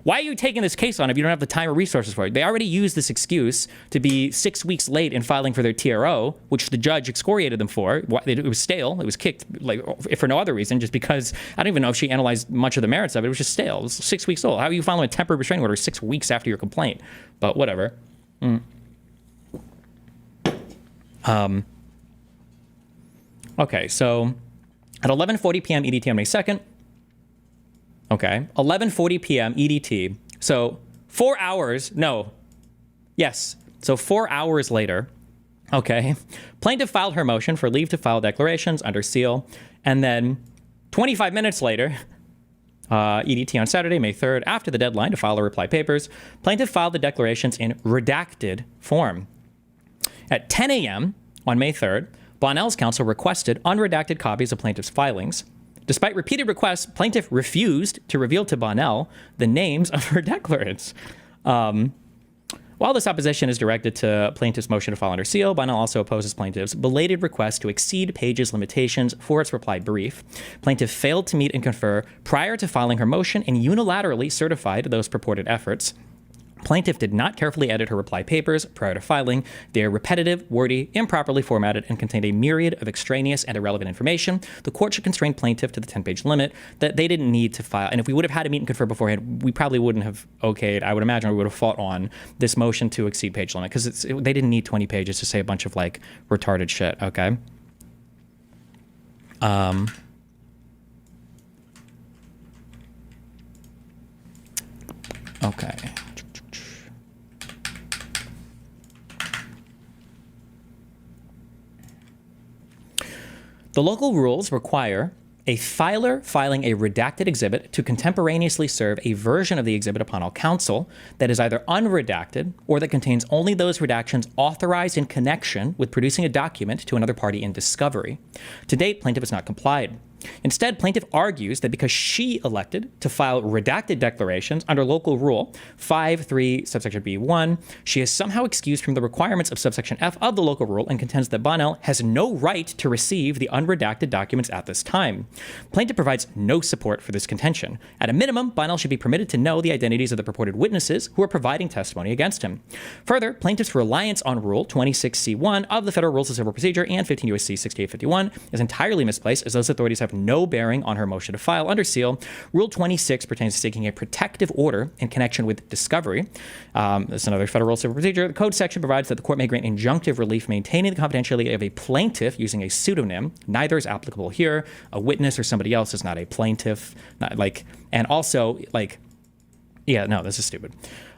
Why are you taking this case on if you don't have the time or resources for it? They already used this excuse to be 6 weeks late in filing for their TRO, which the judge excoriated them for. It was stale. It was kicked, like, if for no other reason, just because I don't even know if she analyzed much of the merits of it. It was just stale. It was 6 weeks old. How are you filing a temporary restraining order 6 weeks after your complaint? But whatever. Okay, so at 11:40 p.m. EDT on May 2nd, okay, 11:40 p.m. EDT. So 4 hours, no, yes. So 4 hours later, okay, plaintiff filed her motion for leave to file declarations under seal. And then 25 minutes later, EDT on Saturday, May 3rd, after the deadline to file the reply papers, plaintiff filed the declarations in redacted form. At 10 a.m. on May 3rd, Bonnell's counsel requested unredacted copies of plaintiff's filings. Despite repeated requests, plaintiff refused to reveal to Bonnell the names of her declarants. While this opposition is directed to plaintiff's motion to file under seal, Bonnell also opposes plaintiff's belated request to exceed pages limitations for its reply brief. Plaintiff failed to meet and confer prior to filing her motion and unilaterally certified those purported efforts. Plaintiff did not carefully edit her reply papers prior to filing. They are repetitive, wordy, improperly formatted, and contained a myriad of extraneous and irrelevant information. The court should constrain plaintiff to the 10-page limit that they didn't need to file. And if we would have had to meet and confer beforehand, we probably wouldn't have okayed. I would imagine we would have fought on this motion to exceed page limit, because they didn't need 20 pages to say a bunch of like retarded shit. Okay. Okay. The local rules require a filer filing a redacted exhibit to contemporaneously serve a version of the exhibit upon all counsel that is either unredacted or that contains only those redactions authorized in connection with producing a document to another party in discovery. To date, plaintiff has not complied. Instead, plaintiff argues that because she elected to file redacted declarations under local rule 5.3 subsection B1, she is somehow excused from the requirements of subsection F of the local rule and contends that Bonnell has no right to receive the unredacted documents at this time. Plaintiff provides no support for this contention. At a minimum, Bonnell should be permitted to know the identities of the purported witnesses who are providing testimony against him. Further, plaintiff's reliance on Rule 26C1 of the Federal Rules of Civil Procedure and 15 U.S.C. 6851 is entirely misplaced, as those authorities have no bearing on her motion to file under seal. Rule 26 pertains to seeking a protective order in connection with discovery. That's another Federal Rule of Civil Procedure. The code section provides that the court may grant injunctive relief maintaining the confidentiality of a plaintiff using a pseudonym. Neither is applicable here. A witness or somebody else is not a plaintiff. And also, this is stupid.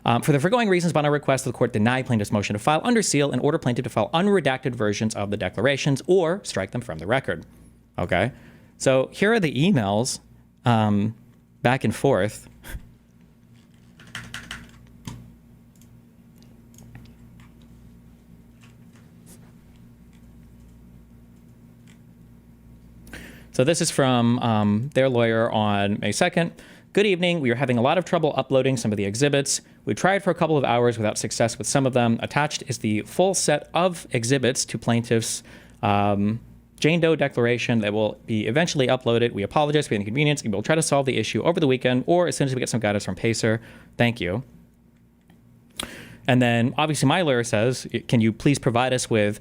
For the foregoing reasons, Bonnell requests that the court deny plaintiff's motion to file under seal and order plaintiff to file unredacted versions of the declarations or strike them from the record. Okay? So here are the emails back and forth. So this is from their lawyer on May 2nd. Good evening. We are having a lot of trouble uploading some of the exhibits. We tried for a couple of hours without success with some of them. Attached is the full set of exhibits to plaintiff's Jane Doe declaration that will be eventually uploaded. We apologize for the inconvenience, and we'll try to solve the issue over the weekend or as soon as we get some guidance from Pacer. Thank you. And then obviously my lawyer says, can you please provide us with,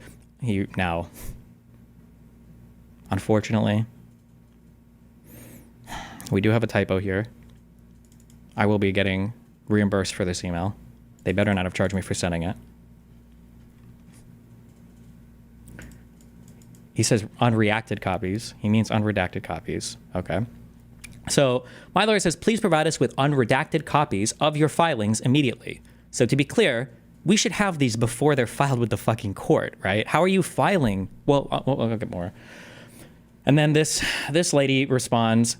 unfortunately, we do have a typo here. I will be getting reimbursed for this email. They better not have charged me for sending it. He says unreacted copies. He means unredacted copies. Okay. So my lawyer says, please provide us with unredacted copies of your filings immediately. So to be clear, we should have these before they're filed with the fucking court, right? How are you filing? Well, I'll get more. And then this lady responds,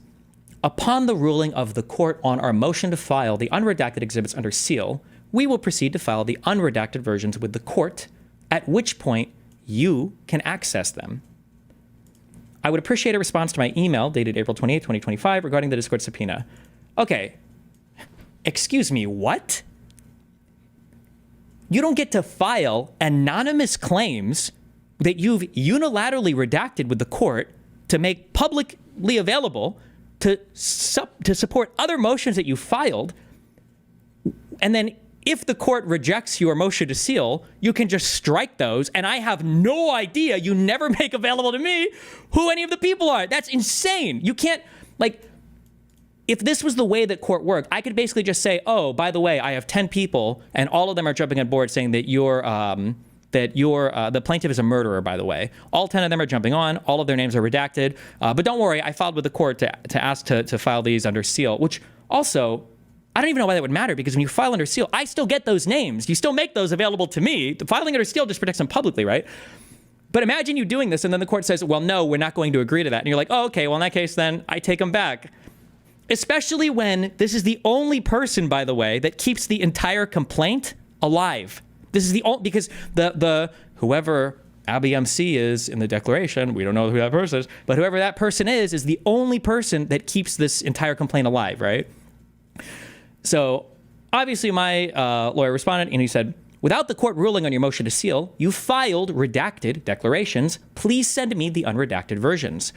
upon the ruling of the court on our motion to file the unredacted exhibits under seal, we will proceed to file the unredacted versions with the court, at which point you can access them. I would appreciate a response to my email dated April 28, 2025 regarding the Discord subpoena. Okay. Excuse me, what? You don't get to file anonymous claims that you've unilaterally redacted with the court to make publicly available to support other motions that you filed. And then if the court rejects your motion to seal, you can just strike those. And I have no idea, you never make available to me who any of the people are. That's insane. You can't, like, if this was the way that court worked, I could basically just say, oh, by the way, I have 10 people and all of them are jumping on board saying that the plaintiff is a murderer, by the way. All 10 of them are jumping on. All of their names are redacted. But don't worry, I filed with the court to ask to file these under seal, which also, I don't even know why that would matter, because when you file under seal, I still get those names. You still make those available to me. The filing under seal just protects them publicly, right? But imagine you doing this and then the court says, well, no, we're not going to agree to that. And you're like, oh, okay, well, in that case, then I take them back. Especially when this is the only person, by the way, that keeps the entire complaint alive. This is the only, because the whoever Abby MC is in the declaration, we don't know who that person is, but whoever that person is the only person that keeps this entire complaint alive, right? So obviously my lawyer responded and he said, without the court ruling on your motion to seal, you filed redacted declarations. Please send me the unredacted versions.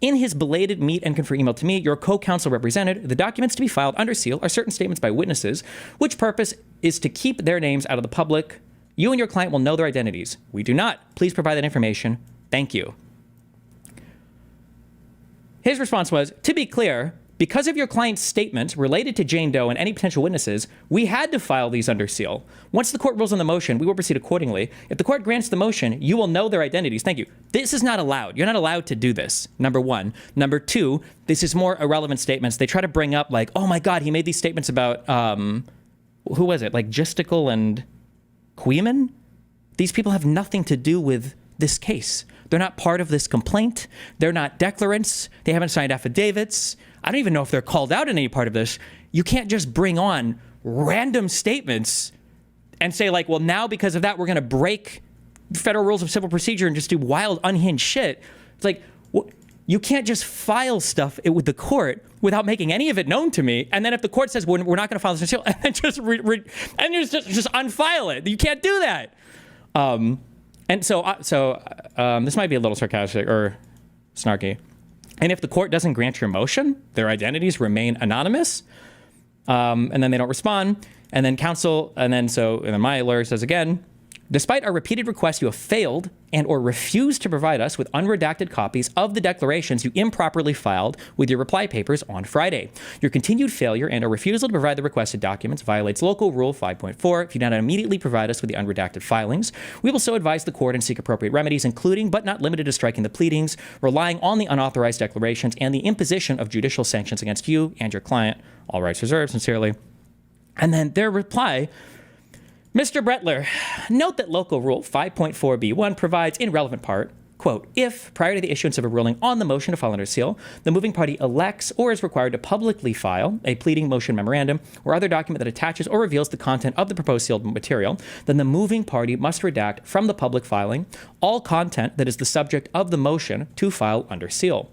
In his belated meet and confer email to me, your co-counsel represented the documents to be filed under seal are certain statements by witnesses, which purpose is to keep their names out of the public. You and your client will know their identities. We do not. Please provide that information. Thank you. His response was, to be clear, because of your client's statements related to Jane Doe and any potential witnesses, we had to file these under seal. Once the court rules on the motion, we will proceed accordingly. If the court grants the motion, you will know their identities. Thank you. This is not allowed. You're not allowed to do this, number one. Number two, this is more irrelevant statements. They try to bring up like, oh my God, he made these statements about, who was it? Like Gisticle and Queeman? These people have nothing to do with this case. They're not part of this complaint. They're not declarants. They haven't signed affidavits. I don't even know if they're called out in any part of this. You can't just bring on random statements and say like, well, now because of that, we're going to break federal rules of civil procedure and just do wild, unhinged shit. It's like, you can't just file stuff with the court without making any of it known to me. And then if the court says, we're not going to file this until, and then just unfile it. You can't do that. And so this might be a little sarcastic or snarky. And if the court doesn't grant your motion, their identities remain anonymous, and then they don't respond. And then my lawyer says again, despite our repeated requests, you have failed and or refused to provide us with unredacted copies of the declarations you improperly filed with your reply papers on Friday. Your continued failure and or refusal to provide the requested documents violates Local Rule 5.4. If you do not immediately provide us with the unredacted filings, we will so advise the court and seek appropriate remedies, including but not limited to striking the pleadings, relying on the unauthorized declarations, and the imposition of judicial sanctions against you and your client. All rights reserved, sincerely. And then their reply, Mr. Bretler, note that Local Rule 5.4b1 provides in relevant part, quote, if, prior to the issuance of a ruling on the motion to file under seal, the moving party elects or is required to publicly file a pleading motion memorandum or other document that attaches or reveals the content of the proposed sealed material, then the moving party must redact from the public filing all content that is the subject of the motion to file under seal.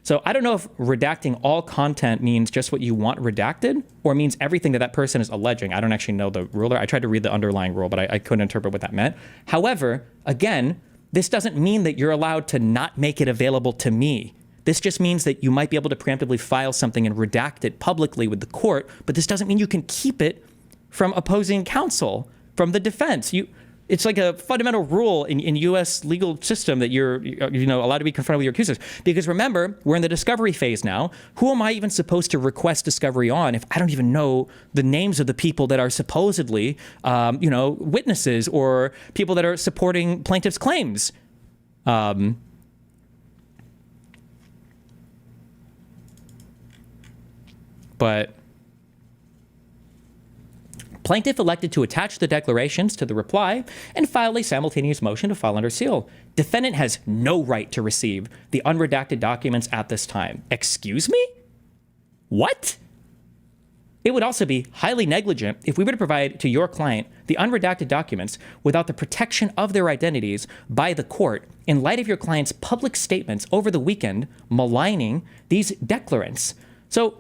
So I don't know if redacting all content means just what you want redacted or means everything that person is alleging. I don't actually know the ruler. I tried to read the underlying rule, but I couldn't interpret what that meant. However, again, this doesn't mean that you're allowed to not make it available to me. This just means that you might be able to preemptively file something and redact it publicly with the court, but this doesn't mean you can keep it from opposing counsel, from the defense. It's like a fundamental rule in U.S. legal system that you're allowed to be confronted with your accusers. Because remember, we're in the discovery phase now. Who am I even supposed to request discovery on if I don't even know the names of the people that are supposedly, witnesses or people that are supporting plaintiff's claims? But Plaintiff elected to attach the declarations to the reply and file a simultaneous motion to file under seal. Defendant has no right to receive the unredacted documents at this time. Excuse me? What? It would also be highly negligent if we were to provide to your client the unredacted documents without the protection of their identities by the court in light of your client's public statements over the weekend maligning these declarants. So,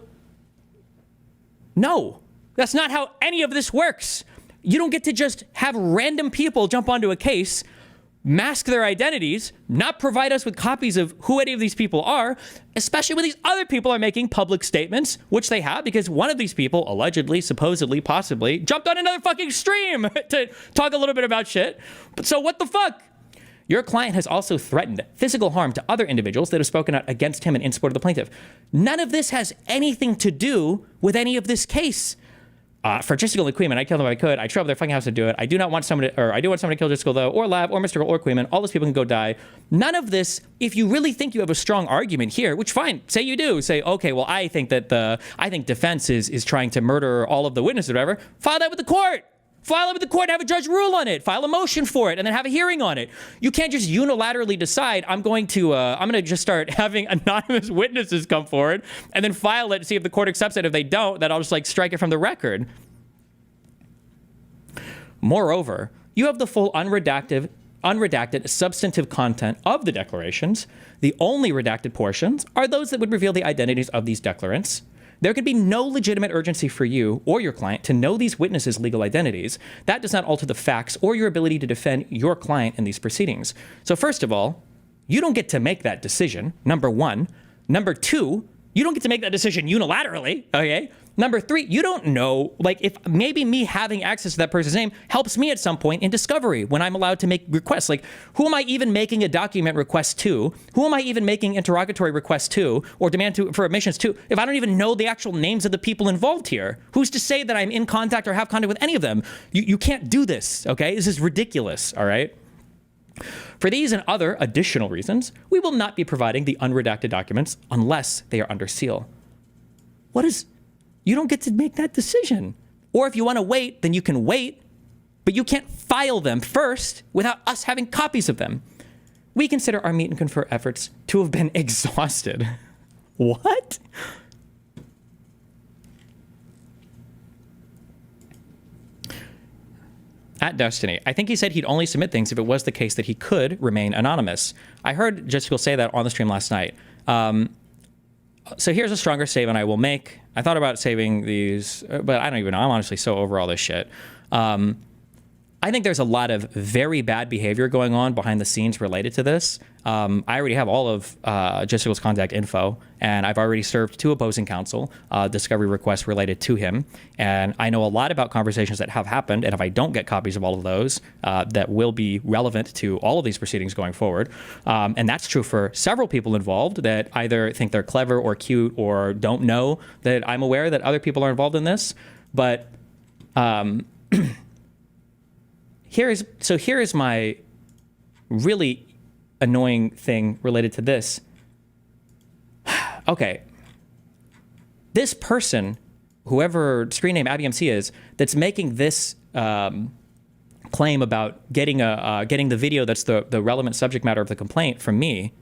no, that's not how any of this works. You don't get to just have random people jump onto a case, mask their identities, not provide us with copies of who any of these people are, especially when these other people are making public statements, which they have because one of these people allegedly, supposedly, possibly jumped on another fucking stream to talk a little bit about shit. But so what the fuck? Your client has also threatened physical harm to other individuals that have spoken out against him and in support of the plaintiff. None of this has anything to do with any of this case. For Jessica and Queeman, I killed them if I could. I troubled their fucking house to do it. I do want someone to kill Jessica though, or Lav, or Mr. Girl, or Queeman. All those people can go die. None of this, if you really think you have a strong argument here, which fine, say you do. Say, okay, well, I think defense is trying to murder all of the witnesses or whatever. File that with the court. File it with the court, have a judge rule on it, file a motion for it, and then have a hearing on it. You can't just unilaterally decide, I'm going to just start having anonymous witnesses come forward and then file it to see if the court accepts it. If they don't, then I'll just like strike it from the record. Moreover, you have the full unredacted substantive content of the declarations. The only redacted portions are those that would reveal the identities of these declarants. There could be no legitimate urgency for you or your client to know these witnesses' legal identities. That does not alter the facts or your ability to defend your client in these proceedings. So first of all, you don't get to make that decision, number one. Number two, you don't get to make that decision unilaterally, okay? Number three, you don't know, like, if maybe me having access to that person's name helps me at some point in discovery when I'm allowed to make requests. Like, who am I even making a document request to? Who am I even making interrogatory requests to or for admissions to if I don't even know the actual names of the people involved here? Who's to say that I'm in contact or have contact with any of them? You can't do this, okay? This is ridiculous, all right? For these and other additional reasons, we will not be providing the unredacted documents unless they are under seal. You don't get to make that decision. Or if you want to wait, then you can wait, but you can't file them first without us having copies of them. We consider our meet and confer efforts to have been exhausted. What? At Destiny, I think he said he'd only submit things if it was the case that he could remain anonymous. I heard Jessica say that on the stream last night. So here's a stronger statement I will make. I thought about saving these, but I don't even know. I'm honestly so over all this shit. I think there's a lot of very bad behavior going on behind the scenes related to this. I already have all of Jessica's contact info, and I've already served 2 opposing counsel discovery requests related to him. And I know a lot about conversations that have happened, and if I don't get copies of all of those, that will be relevant to all of these proceedings going forward. And that's true for several people involved that either think they're clever or cute or don't know that I'm aware that other people are involved in this. But here is my really annoying thing related to this. Okay. This person, whoever screen name AbbyMC is, that's making this claim about getting the video that's the relevant subject matter of the complaint from me,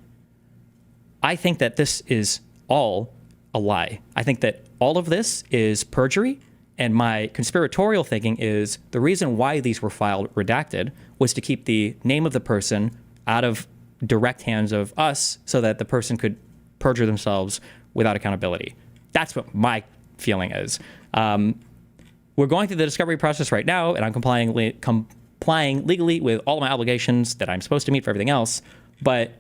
I think that this is all a lie. I think that all of this is perjury. And my conspiratorial thinking is the reason why these were filed redacted was to keep the name of the person out of direct hands of us so that the person could perjure themselves without accountability. That's what my feeling is. We're going through the discovery process right now, and I'm complying legally with all of my obligations that I'm supposed to meet for everything else. But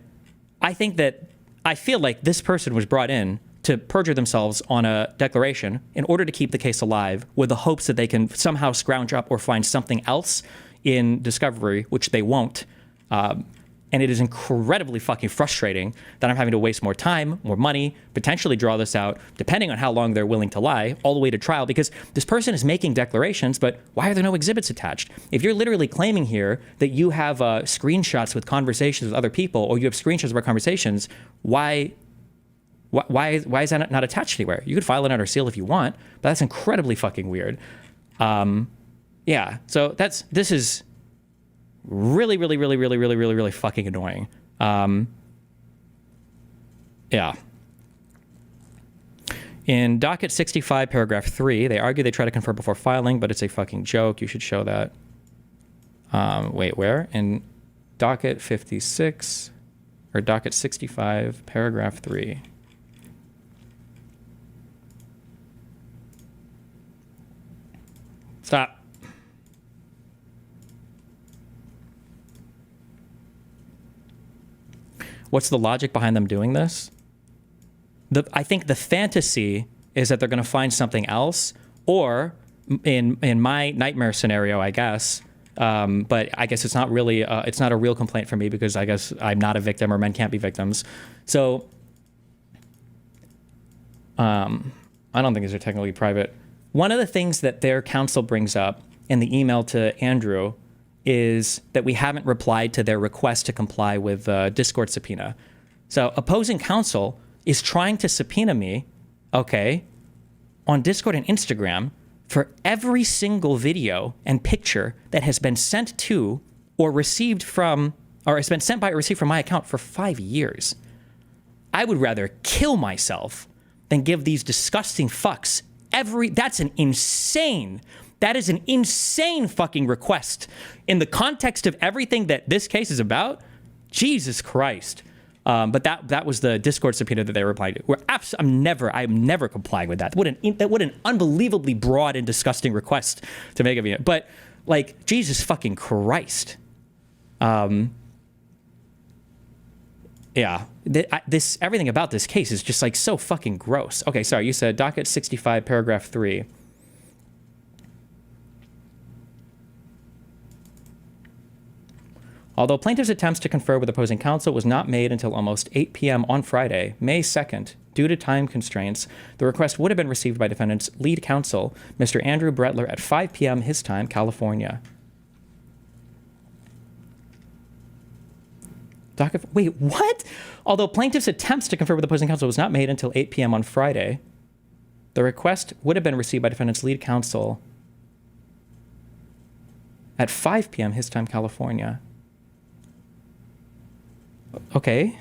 I feel like this person was brought in to perjure themselves on a declaration in order to keep the case alive with the hopes that they can somehow scrounge up or find something else in discovery, which they won't. And it is incredibly fucking frustrating that I'm having to waste more time, more money, potentially draw this out, depending on how long they're willing to lie, all the way to trial, because this person is making declarations, but why are there no exhibits attached? If you're literally claiming here that you have screenshots with conversations with other people, or you have screenshots of our conversations, why is that not attached anywhere? You could file it under seal if you want, but that's incredibly fucking weird. Yeah. So this is really, really, really, really, really, really, really fucking annoying. Yeah. In docket 65, paragraph 3, they argue they try to confirm before filing, but it's a fucking joke. You should show that. Wait, where? In docket 56, or docket 65, paragraph 3. Stop. What's the logic behind them doing this? I think the fantasy is that they're going to find something else, or in my nightmare scenario, I guess. But I guess it's not really it's not a real complaint for me because I guess I'm not a victim, or men can't be victims. So I don't think these are technically private. One of the things that their counsel brings up in the email to Andrew is that we haven't replied to their request to comply with Discord subpoena. So opposing counsel is trying to subpoena me, okay, on Discord and Instagram for every single video and picture that has been sent to or received from, or has been sent by or received from my account for 5 years. I would rather kill myself than give these disgusting fucks that is an insane fucking request in the context of everything that this case is about. Jesus Christ. But that was the Discord subpoena that they replied to. I'm never complying with that. What an unbelievably broad and disgusting request to make of you. But like, Jesus fucking Christ. Yeah, everything about this case is just like so fucking gross. Okay, sorry, you said docket 65, paragraph 3. Although plaintiff's attempts to confer with opposing counsel was not made until almost 8 p.m. on Friday, May 2nd, due to time constraints, the request would have been received by defendant's lead counsel, Mr. Andrew Bretler, at 5 p.m. his time, California. Wait, what? Although plaintiff's attempts to confer with opposing counsel was not made until 8 p.m. on Friday, the request would have been received by defendant's lead counsel at 5 p.m. his time, California. Okay.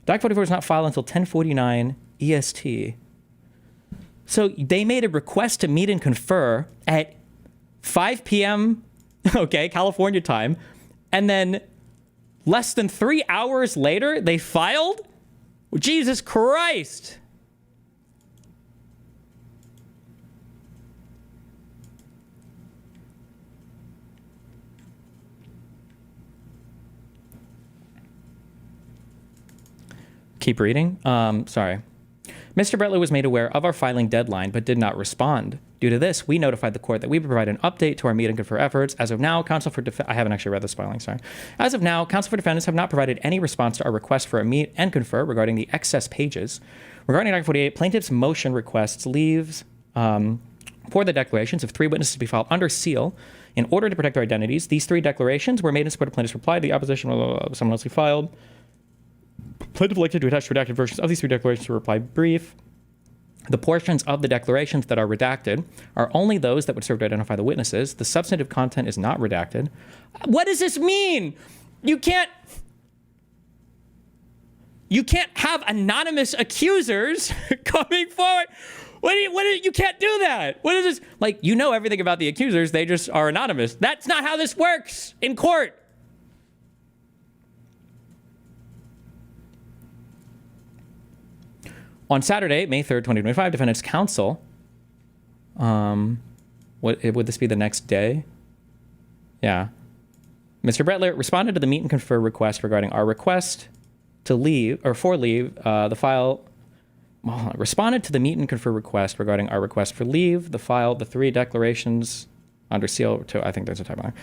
Doc 44 was not filed until 10:49 EST. So they made a request to meet and confer at 5 p.m., okay, California time, and then less than 3 hours later, they filed? Jesus Christ. Keep reading. Sorry. Mr. Bretler was made aware of our filing deadline, but did not respond. Due to this, we notified the court that we would provide an update to our meet and confer efforts. As of now, counsel for I haven't actually read this filing, sorry. As of now, counsel for defendants have not provided any response to our request for a meet and confer regarding the excess pages. Regarding Docket 48, plaintiff's motion requests leaves for the declarations of 3 witnesses to be filed under seal in order to protect their identities. These 3 declarations were made in support of plaintiff's reply. The opposition will simultaneously filed. Plaintiff elected to attach redacted versions of these 3 declarations to a reply brief. The portions of the declarations that are redacted are only those that would serve to identify the witnesses. The substantive content is not redacted. What does this mean? You can't have anonymous accusers coming forward. You can't do that. What is this? Like, you know everything about the accusers. They just are anonymous. That's not how this works in court. On Saturday, May 3rd, 2025, defendant's counsel, would this be the next day? Yeah. Mr. Bretler responded to the meet and confer request regarding our request to leave, or for leave, the file, responded to the meet and confer request regarding our request for leave, the file, the 3 declarations under seal, I think there's a typo there,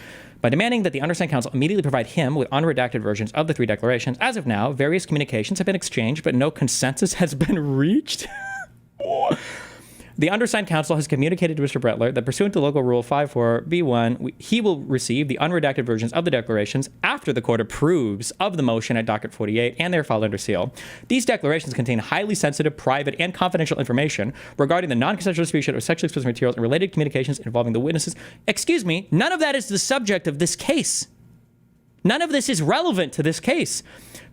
by demanding that the undersigned counsel immediately provide him with unredacted versions of the 3 declarations. As of now, various communications have been exchanged, but no consensus has been reached. The undersigned counsel has communicated to Mr. Bretler that pursuant to local rule 54B1, he will receive the unredacted versions of the declarations after the court approves of the motion at docket 48 and they are filed under seal. These declarations contain highly sensitive, private, and confidential information regarding the non-consensual distribution of sexually explicit materials and related communications involving the witnesses. Excuse me, none of that is the subject of this case. None of this is relevant to this case.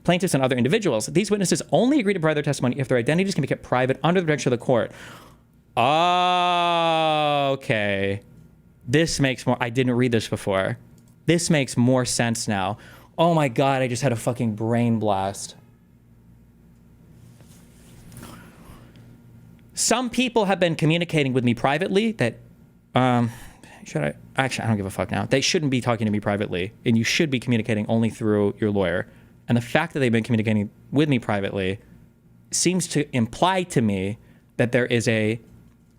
Plaintiffs and other individuals. These witnesses only agree to provide their testimony if their identities can be kept private under the protection of the court. Okay. This makes more... I didn't read this before. This makes more sense now. Oh my God, I just had a fucking brain blast. Some people have been communicating with me privately that... should I... Actually, I don't give a fuck now. They shouldn't be talking to me privately, and you should be communicating only through your lawyer. And the fact that they've been communicating with me privately seems to imply to me that there is a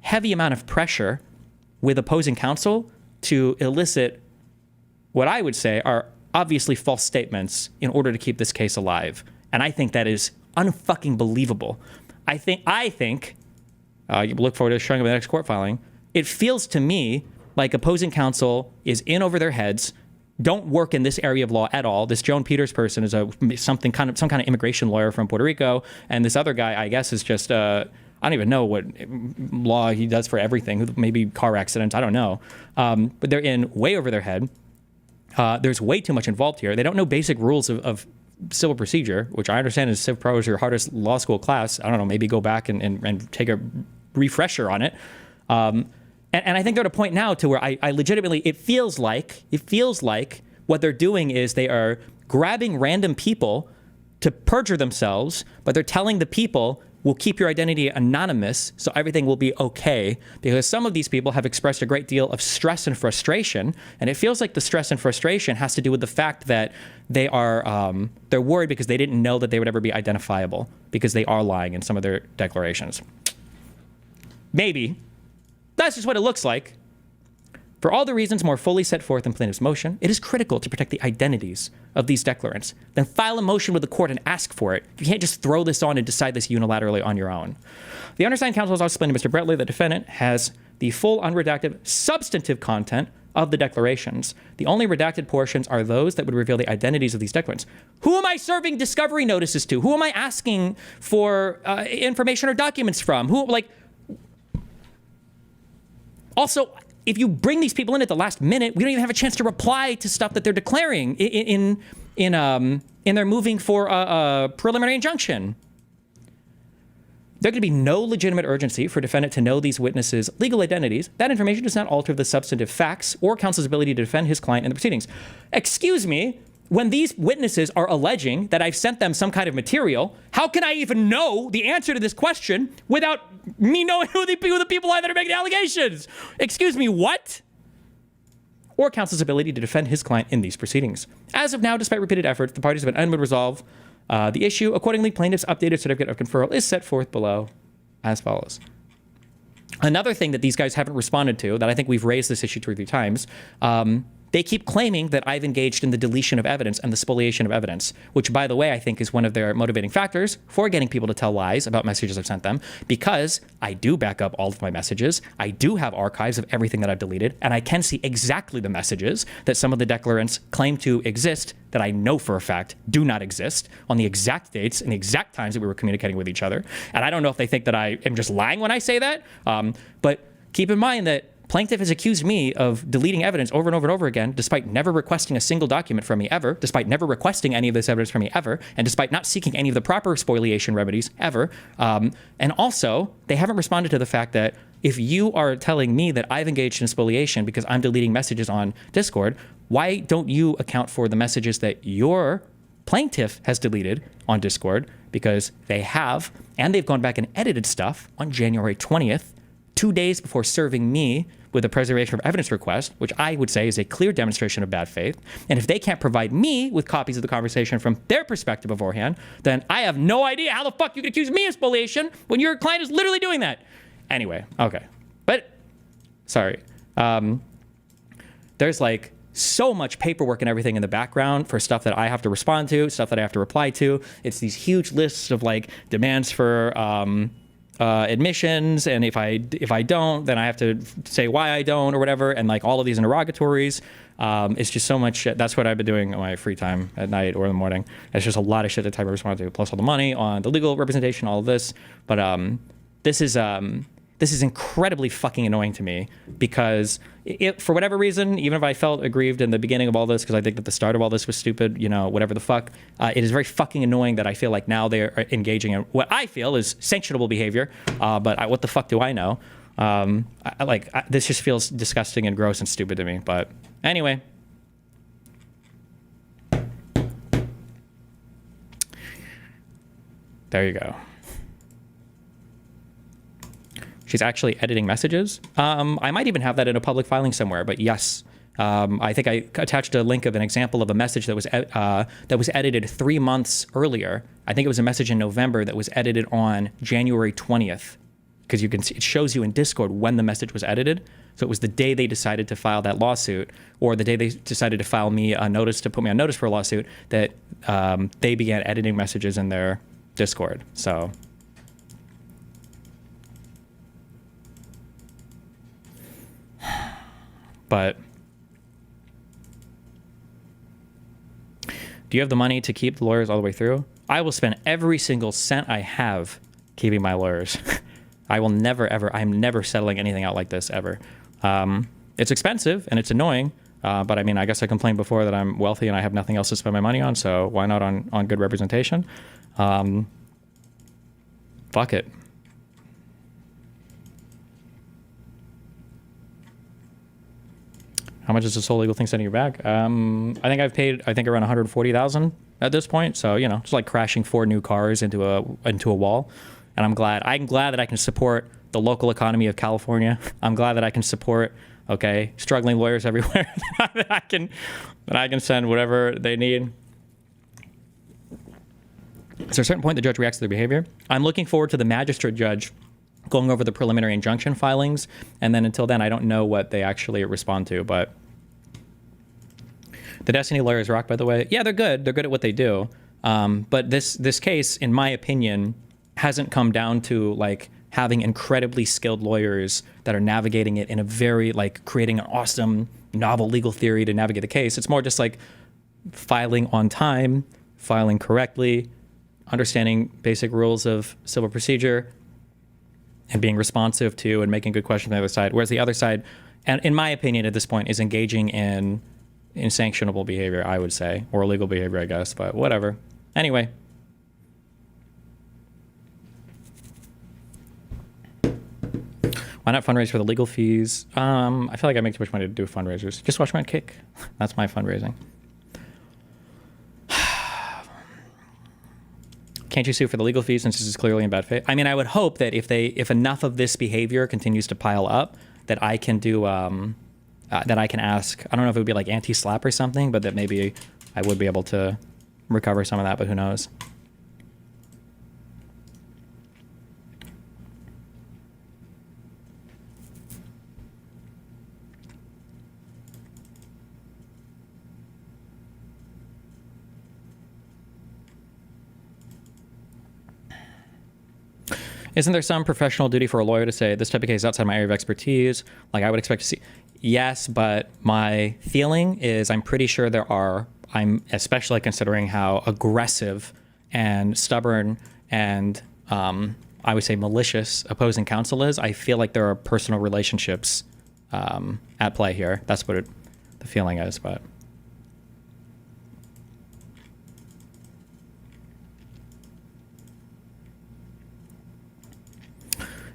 heavy amount of pressure with opposing counsel to elicit what I would say are obviously false statements in order to keep this case alive. And I think that is unfucking believable. I think you look forward to showing up in the next court filing. It feels to me like opposing counsel is in over their heads, don't work in this area of law at all. This Joan Peters person is some kind of immigration lawyer from Puerto Rico, and this other guy, I guess, is just I don't even know what law he does for everything. Maybe car accidents. I don't know. But they're in way over their head. There's way too much involved here. They don't know basic rules of civil procedure, which I understand is Civ Pro is your hardest law school class. I don't know. Maybe go back and take a refresher on it. And I think they're at a point now to where I legitimately, it feels like what they're doing is they are grabbing random people to perjure themselves, but they're telling the people, we'll keep your identity anonymous so everything will be okay, because some of these people have expressed a great deal of stress and frustration, and it feels like the stress and frustration has to do with the fact that they are they're worried because they didn't know that they would ever be identifiable because they are lying in some of their declarations. Maybe. That's just what it looks like. For all the reasons more fully set forth in plaintiff's motion, it is critical to protect the identities of these declarants. Then file a motion with the court and ask for it. You can't just throw this on and decide this unilaterally on your own. The undersigned counsel has also explained to Mr. Bretler, the defendant, has the full unredacted substantive content of the declarations. The only redacted portions are those that would reveal the identities of these declarants. Who am I serving discovery notices to? Who am I asking for information or documents from? Also, if you bring these people in at the last minute, we don't even have a chance to reply to stuff that they're declaring in their moving for a preliminary injunction. There could be no legitimate urgency for a defendant to know these witnesses' legal identities. That information does not alter the substantive facts or counsel's ability to defend his client in the proceedings. Excuse me, when these witnesses are alleging that I've sent them some kind of material, how can I even know the answer to this question without me knowing who the people are that are making the allegations? Excuse me, what? Or counsel's ability to defend his client in these proceedings. As of now, despite repeated efforts, the parties have been unable to resolve the issue. Accordingly, plaintiff's updated certificate of conferral is set forth below as follows. Another thing that these guys haven't responded to, that I think we've raised this issue 2 or 3 times, they keep claiming that I've engaged in the deletion of evidence and the spoliation of evidence, which, by the way, I think is one of their motivating factors for getting people to tell lies about messages I've sent them, because I do back up all of my messages. I do have archives of everything that I've deleted, and I can see exactly the messages that some of the declarants claim to exist that I know for a fact do not exist on the exact dates and the exact times that we were communicating with each other. And I don't know if they think that I am just lying when I say that, but keep in mind that plaintiff has accused me of deleting evidence over and over and over again, despite never requesting a single document from me ever, despite never requesting any of this evidence from me ever, and despite not seeking any of the proper spoliation remedies ever. And also, they haven't responded to the fact that if you are telling me that I've engaged in spoliation because I'm deleting messages on Discord, why don't you account for the messages that your plaintiff has deleted on Discord? Because they have, and they've gone back and edited stuff on January 20th, 2 days before serving me with a preservation of evidence request, which I would say is a clear demonstration of bad faith. And if they can't provide me with copies of the conversation from their perspective beforehand, then I have no idea how the fuck you can accuse me of spoliation when your client is literally doing that. Anyway, okay. But, sorry. There's like so much paperwork and everything in the background for stuff that I have to respond to, stuff that I have to reply to. It's these huge lists of like demands for admissions, and if I don't, then I have to say why I don't or whatever, and like all of these interrogatories. It's just so much shit. That's what I've been doing in my free time at night or in the morning. It's just a lot of shit that I respond to, plus all the money on the legal representation, all of this. But this is incredibly fucking annoying to me because for whatever reason, even if I felt aggrieved in the beginning of all this, because I think that the start of all this was stupid, you know, whatever the fuck, it is very fucking annoying that I feel like now they're engaging in what I feel is sanctionable behavior. But what the fuck do I know? This just feels disgusting and gross and stupid to me. But anyway. There you go. She's actually editing messages. I might even have that in a public filing somewhere, but yes. I think I attached a link of an example of a message that was edited 3 months earlier. I think it was a message in November that was edited on January 20th, because you can see, it shows you in Discord when the message was edited. So it was the day they decided to file that lawsuit, or the day they decided to file me a notice to put me on notice for a lawsuit, that they began editing messages in their Discord. So. But do you have the money to keep the lawyers all the way through? I will spend every single cent I have keeping my lawyers. I will never, ever, I'm never settling anything out like this, ever. It's expensive and it's annoying, but I mean, I guess I complained before that I'm wealthy and I have nothing else to spend my money on, so why not on good representation? Fuck it. How much is this whole legal thing sending you back? I think I've paid, around 140,000 at this point. So, you know, it's like crashing 4 new cars into a wall. And I'm glad that I can support the local economy of California. I'm glad that I can support, struggling lawyers everywhere. that I can send whatever they need. Is there a certain point the judge reacts to their behavior? I'm looking forward to the magistrate judge going over the preliminary injunction filings, and then until then, I don't know what they actually respond to. But the Destiny lawyers rock, by the way. Yeah, they're good. They're good at what they do. But this case, in my opinion, hasn't come down to like having incredibly skilled lawyers that are navigating it in a very creating an awesome novel legal theory to navigate the case. It's more just like filing on time, filing correctly, understanding basic rules of civil procedure, and being responsive to and making good questions on the other side. Whereas the other side, and in my opinion at this point, is engaging in sanctionable behavior, I would say, or illegal behavior, I guess, but whatever. Anyway. Why not fundraise for the legal fees? I feel like I make too much money to do fundraisers. Just watch my Kick. That's my fundraising. Can't you sue for the legal fees since this is clearly in bad faith? I mean, I would hope that if enough of this behavior continues to pile up, that I can do, that I can ask, I don't know if it would be like anti-slap or something, but that maybe I would be able to recover some of that, but who knows? Isn't there some professional duty for a lawyer to say this type of case is outside my area of expertise? Like I would expect to see. Yes, but my feeling is I'm pretty sure there are. I'm especially considering how aggressive and stubborn and I would say malicious opposing counsel is. I feel like there are personal relationships at play here. That's what the feeling is, but.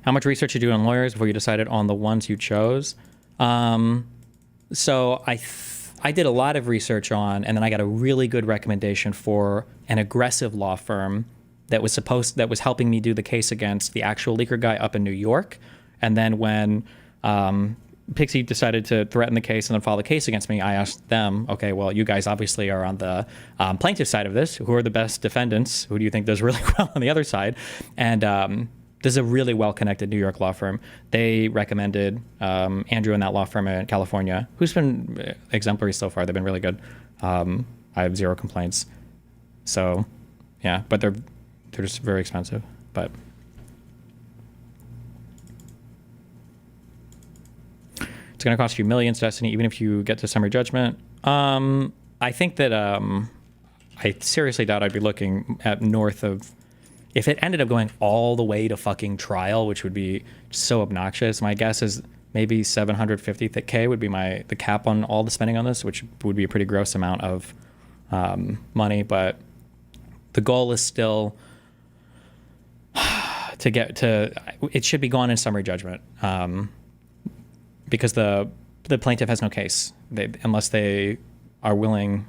How much research you do on lawyers before you decided on the ones you chose? So I did a lot of research on, and then I got a really good recommendation for an aggressive law firm that was helping me do the case against the actual leaker guy up in New York. And then when Pixie decided to threaten the case and then file the case against me, I asked them, okay, well, you guys obviously are on the plaintiff side of this. Who are the best defendants? Who do you think does really well on the other side? And this is a really well-connected New York law firm. They recommended Andrew in that law firm in California, who's been exemplary so far. They've been really good. I have zero complaints. So, yeah, but they're just very expensive. But It's going to cost you millions, Destiny, even if you get to summary judgment. I think that I seriously doubt I'd be looking at north of, if it ended up going all the way to fucking trial, which would be so obnoxious. My guess is maybe 750K would be the cap on all the spending on this, which would be a pretty gross amount of money. But the goal is still to get to, it should be gone in summary judgment, because the plaintiff has no case, unless they are willing.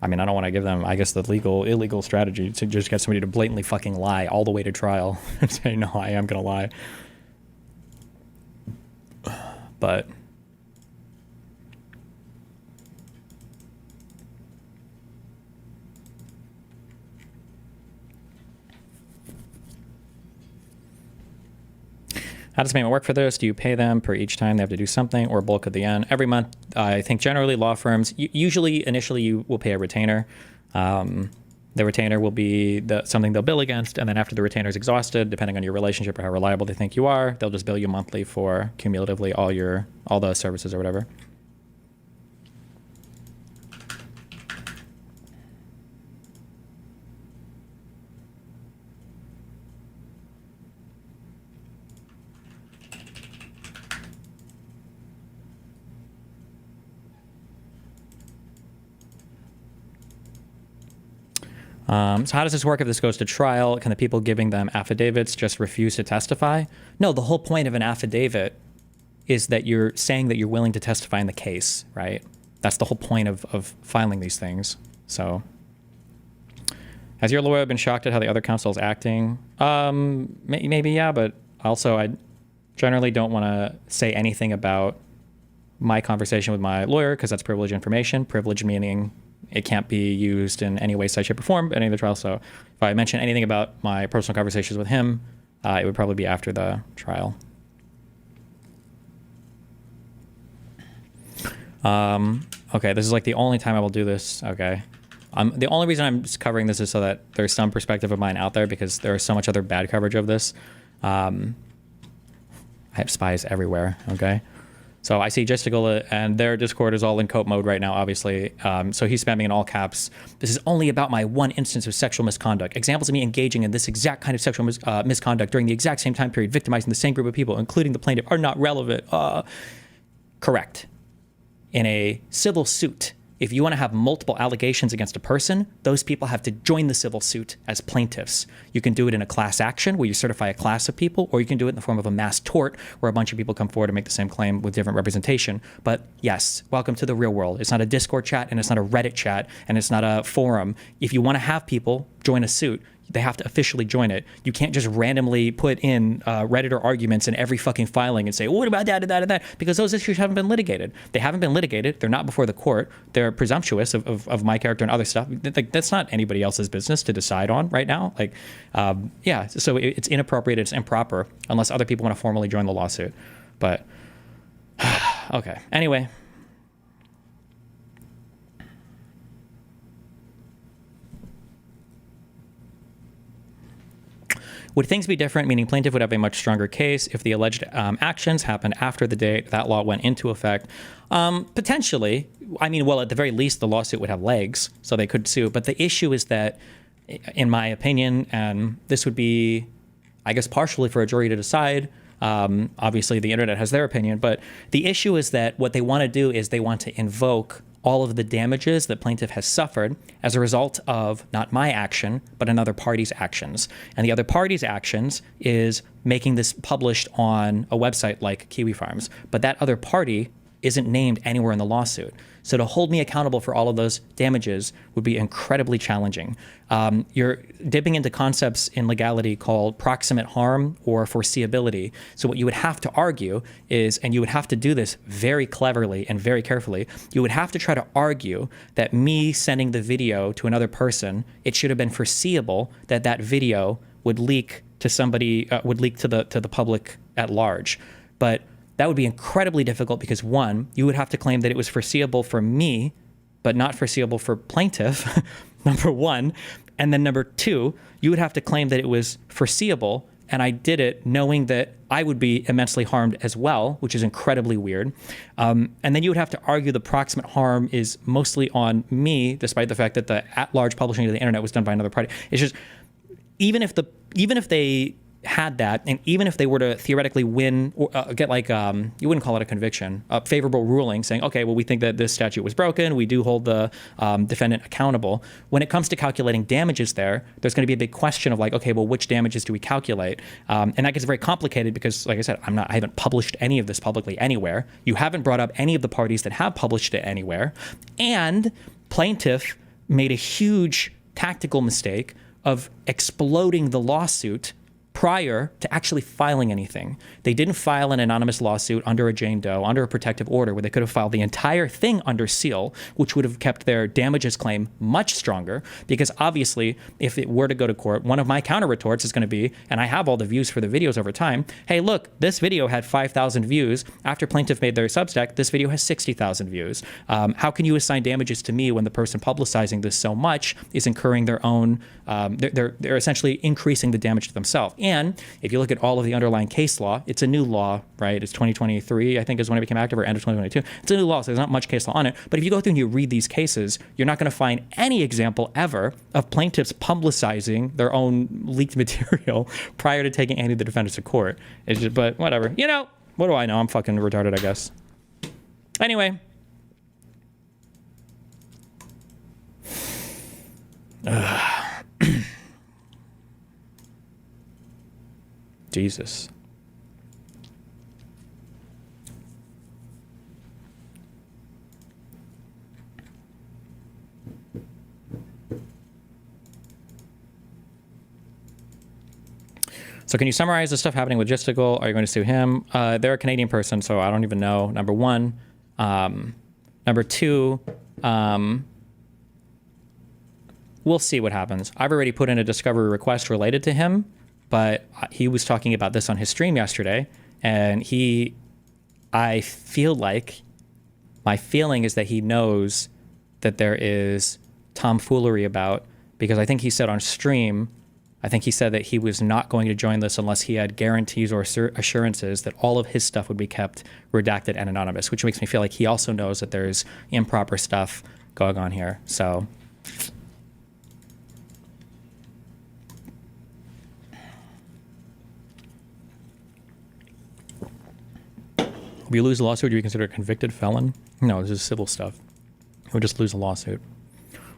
I mean, I don't want to give them, I guess, the illegal strategy to just get somebody to blatantly fucking lie all the way to trial and say, no, I am going to lie. But how does payment work for this? Do you pay them per each time they have to do something, or bulk at the end? Every month, I think generally law firms, usually initially you will pay a retainer. The retainer will be something they'll bill against, and then after the retainer is exhausted, depending on your relationship or how reliable they think you are, they'll just bill you monthly for cumulatively all the services or whatever. So how does this work if this goes to trial? Can the people giving them affidavits just refuse to testify? No, the whole point of an affidavit is that you're saying that you're willing to testify in the case, right? That's the whole point of filing these things. So has your lawyer been shocked at how the other counsel is acting? Maybe, yeah, but also I generally don't want to say anything about my conversation with my lawyer because that's privileged information. Privilege meaning it can't be used in any way, shape, or form at any of the trials. So if I mention anything about my personal conversations with him, it would probably be after the trial. Okay, this is like the only time I will do this. Okay. The only reason I'm just covering this is so that there's some perspective of mine out there, because there is so much other bad coverage of this. I have spies everywhere, okay? So I see Gesticle, and their Discord is all in cope mode right now, obviously. So he's spamming in all caps. This is only about my one instance of sexual misconduct. Examples of me engaging in this exact kind of sexual misconduct during the exact same time period, victimizing the same group of people, including the plaintiff, are not relevant. Correct. In a civil suit, if you want to have multiple allegations against a person, those people have to join the civil suit as plaintiffs. You can do it in a class action where you certify a class of people, or you can do it in the form of a mass tort where a bunch of people come forward and make the same claim with different representation. But yes, welcome to the real world. It's not a Discord chat, and it's not a Reddit chat, and it's not a forum. If you want to have people join a suit, they have to officially join it. You can't just randomly put in Redditor arguments in every fucking filing and say, well, what about that and that and that? Because those issues haven't been litigated. They haven't been litigated. They're not before the court. They're presumptuous of my character and other stuff. Like, that's not anybody else's business to decide on right now. Like, yeah, so it's inappropriate. It's improper unless other people want to formally join the lawsuit. But, okay. Anyway. Would things be different, meaning plaintiff would have a much stronger case if the alleged actions happened after the date that law went into effect? Potentially. I mean, well, at the very least, the lawsuit would have legs, so they could sue. But the issue is that, in my opinion, and this would be, I guess, partially for a jury to decide. Obviously, the internet has their opinion. But the issue is that what they want to do is they want to invoke all of the damages that plaintiff has suffered as a result of not my action, but another party's actions. And the other party's actions is making this published on a website like Kiwi Farms. But that other party isn't named anywhere in the lawsuit. So to hold me accountable for all of those damages would be incredibly challenging. You're dipping into concepts in legality called proximate harm or foreseeability. So what you would have to argue is, and you would have to do this very cleverly and very carefully, you would have to try to argue that me sending the video to another person, it should have been foreseeable that that video would leak to somebody, would leak to the public at large. But that would be incredibly difficult because, one, you would have to claim that it was foreseeable for me, but not foreseeable for plaintiff, number one. And then number two, you would have to claim that it was foreseeable And I did it knowing that I would be immensely harmed as well, which is incredibly weird. And then you would have to argue the proximate harm is mostly on me, despite the fact that the at-large publishing of the internet was done by another party. It's just, even if they had that, and even if they were to theoretically win or get like you wouldn't call it a conviction, a favorable ruling saying, okay, well, we think that this statute was broken, we do hold the defendant accountable. When it comes to calculating damages, there's going to be a big question of like, okay, well, which damages do we calculate? And that gets very complicated because, like I said, I haven't published any of this publicly anywhere. You haven't brought up any of the parties that have published it anywhere, and plaintiff made a huge tactical mistake of exploding the lawsuit prior to actually filing anything. They didn't file an anonymous lawsuit under a Jane Doe, under a protective order, where they could have filed the entire thing under seal, which would have kept their damages claim much stronger. Because obviously, if it were to go to court, one of my counter retorts is going to be, and I have all the views for the videos over time, hey, look, this video had 5,000 views. After plaintiff made their Substack, this video has 60,000 views. How can you assign damages to me when the person publicizing this so much is incurring their own, they're essentially increasing the damage to themselves. And if you look at all of the underlying case law, it's a new law, right? It's 2023, I think, is when it became active, or end of 2022. It's a new law, so there's not much case law on it. But if you go through and you read these cases, you're not going to find any example ever of plaintiffs publicizing their own leaked material prior to taking any of the defendants to court. It's just, but whatever. You know, what do I know? I'm fucking retarded, I guess. Anyway. Jesus. So can you summarize the stuff happening with Gisticle? Are you going to sue him? They're a Canadian person, so I don't even know, number one. Number two, we'll see what happens. I've already put in a discovery request related to him, but he was talking about this on his stream yesterday, and I feel like, my feeling is that he knows that there is tomfoolery about, because I think he said on stream, I think he said that he was not going to join this unless he had guarantees or assurances that all of his stuff would be kept redacted and anonymous, which makes me feel like he also knows that there's improper stuff going on here. So if you lose a lawsuit, do you consider a convicted felon? No, this is civil stuff. You would just lose a lawsuit.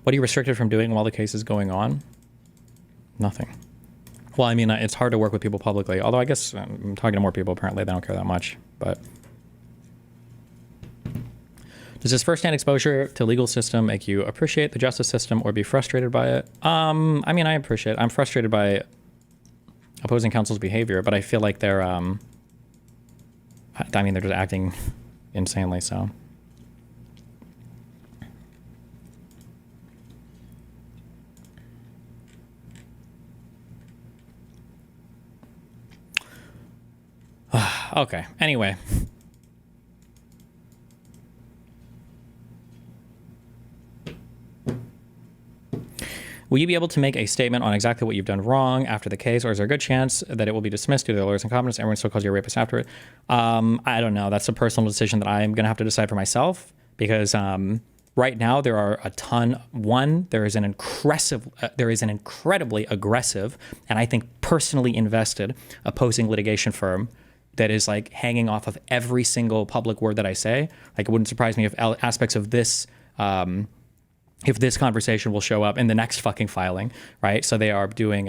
What are you restricted from doing while the case is going on? Nothing. Well, I mean, it's hard to work with people publicly, although I guess I'm talking to more people, apparently they don't care that much, but. Does this first-hand exposure to legal system make you appreciate the justice system or be frustrated by it? I mean, I appreciate it. I'm frustrated by opposing counsel's behavior, but I feel like they're, I mean, they're just acting insanely, so. Okay, anyway. Will you be able to make a statement on exactly what you've done wrong after the case, or is there a good chance that it will be dismissed due to the lawyer's incompetence? Everyone still calls you a rapist after it. I don't know. That's a personal decision that I'm going to have to decide for myself, because right now there are a ton. One, there is an incredibly aggressive, and I think personally invested, opposing litigation firm that is like hanging off of every single public word that I say. Like, it wouldn't surprise me if aspects of this, if this conversation will show up in the next fucking filing, right? So they are doing,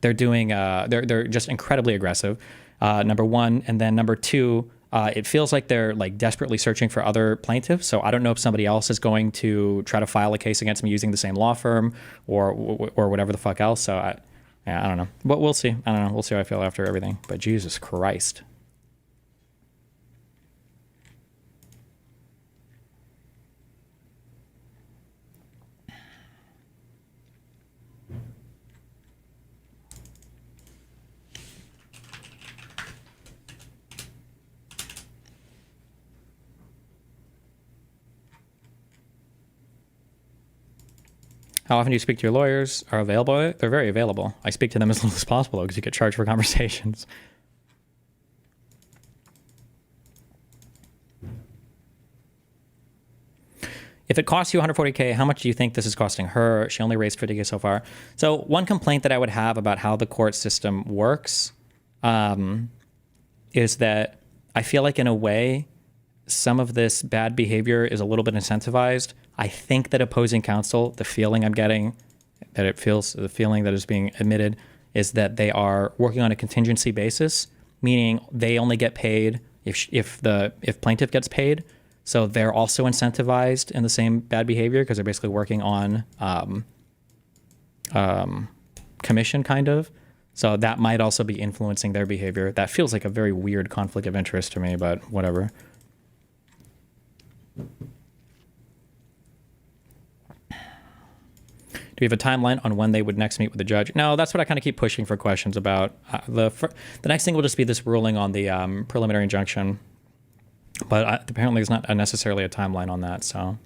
they're just incredibly aggressive, number one. And then number two, it feels like they're like desperately searching for other plaintiffs. So I don't know if somebody else is going to try to file a case against me using the same law firm or whatever the fuck else. So I don't know, but we'll see. I don't know. We'll see how I feel after everything, but Jesus Christ. How often do you speak to your lawyers? Are available? They're very available. I speak to them as little as possible because you get charged for conversations. If it costs you 140K, how much do you think this is costing her? She only raised 50K so far. So one complaint that I would have about how the court system works is that I feel like in a way, some of this bad behavior is a little bit incentivized. I think that opposing counsel, the feeling I'm getting, the feeling that is being admitted is that they are working on a contingency basis, meaning they only get paid if plaintiff gets paid. So they're also incentivized in the same bad behavior because they're basically working on commission, kind of. So that might also be influencing their behavior. That feels like a very weird conflict of interest to me, but whatever. Do we have a timeline on when they would next meet with the judge? No, that's what I kind of keep pushing for questions about. The next thing will just be this ruling on the preliminary injunction. But apparently there's not necessarily a timeline on that, so.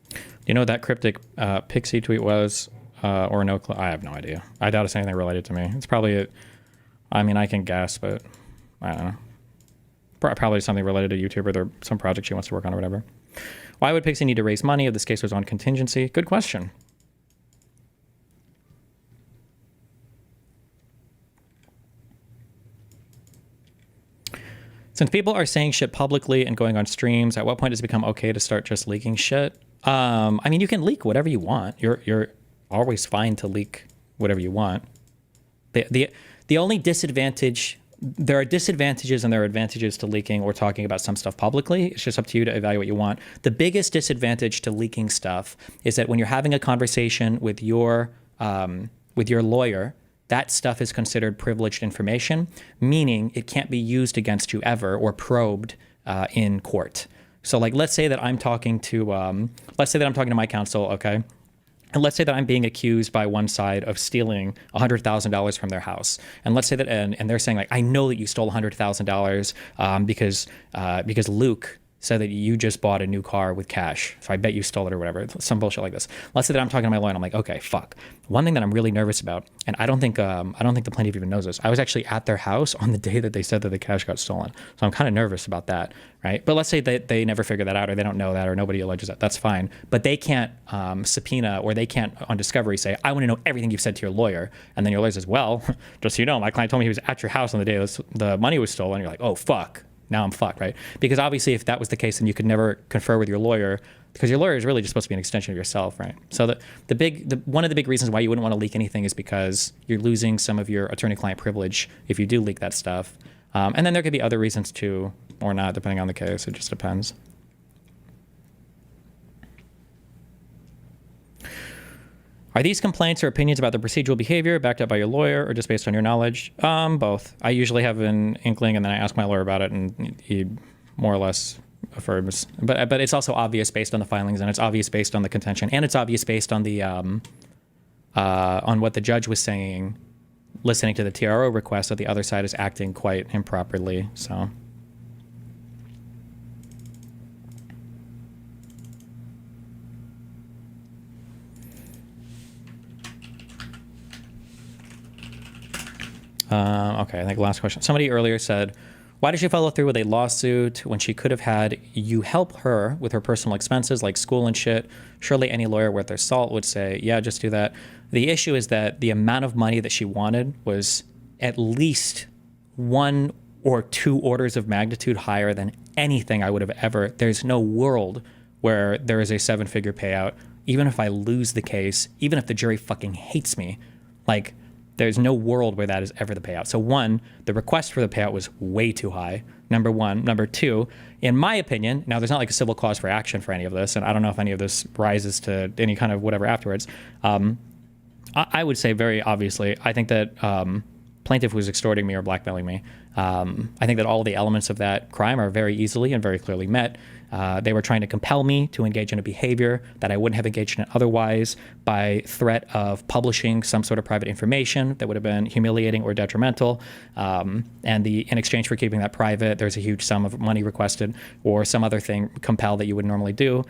Do you know what that cryptic Pixie tweet was? Or no clue? I have no idea. I doubt it's anything related to me. It's probably, I mean, I can guess, but I don't know. Probably something related to YouTube or some project she wants to work on or whatever. Why would Pixie need to raise money if this case was on contingency? Good question. Since people are saying shit publicly and going on streams, at what point does it become okay to start just leaking shit? I mean, you can leak whatever you want. You're always fine to leak whatever you want. The only disadvantage, there are disadvantages and there are advantages to leaking or talking about some stuff publicly. It's just up to you to evaluate what you want. The biggest disadvantage to leaking stuff is that when you're having a conversation with your lawyer, that stuff is considered privileged information, meaning it can't be used against you ever or probed in court. So like, let's say that I'm talking to my counsel, okay? And let's say that I'm being accused by one side of stealing $100,000 from their house. And let's say that, and they're saying like, I know that you stole $100,000 because Luke said that you just bought a new car with cash. So I bet you stole it or whatever, some bullshit like this. Let's say that I'm talking to my lawyer and I'm like, okay, fuck. One thing that I'm really nervous about, and I don't think the plaintiff even knows this. I was actually at their house on the day that they said that the cash got stolen. So I'm kind of nervous about that, right? But let's say that they never figure that out or they don't know that or nobody alleges that. That's fine. But they can't subpoena or they can't on discovery say, I want to know everything you've said to your lawyer. And then your lawyer says, well, just so you know, my client told me he was at your house on the day the money was stolen. You're like, oh, fuck. Now I'm fucked, right? Because obviously if that was the case, then you could never confer with your lawyer because your lawyer is really just supposed to be an extension of yourself, right? So one of the big reasons why you wouldn't want to leak anything is because you're losing some of your attorney-client privilege if you do leak that stuff. And then there could be other reasons too, or not, depending on the case. It just depends. Are these complaints or opinions about the procedural behavior backed up by your lawyer or just based on your knowledge? Both. I usually have an inkling and then I ask my lawyer about it and he more or less affirms. But it's also obvious based on the filings and it's obvious based on the contention and it's obvious based on the on what the judge was saying, listening to the TRO request that the other side is acting quite improperly. So. Okay, I think last question. Somebody earlier said, why did she follow through with a lawsuit when she could have had you help her with her personal expenses like school and shit? Surely any lawyer worth their salt would say, yeah, just do that. The issue is that the amount of money that she wanted was at least 1 or 2 orders of magnitude higher than anything I would have ever. There's no world where there is a 7-figure payout, even if I lose the case, even if the jury fucking hates me. Like, there's no world where that is ever the payout. So 1, the request for the payout was way too high, number 1. Number 2, in my opinion, now there's not like a civil cause for action for any of this, and I don't know if any of this rises to any kind of whatever afterwards. I would say very obviously, I think that plaintiff was extorting me or blackmailing me. I think that all the elements of that crime are very easily and very clearly met. They were trying to compel me to engage in a behavior that I wouldn't have engaged in otherwise by threat of publishing some sort of private information that would have been humiliating or detrimental. And in exchange for keeping that private, there's a huge sum of money requested or some other thing compel that you would normally do.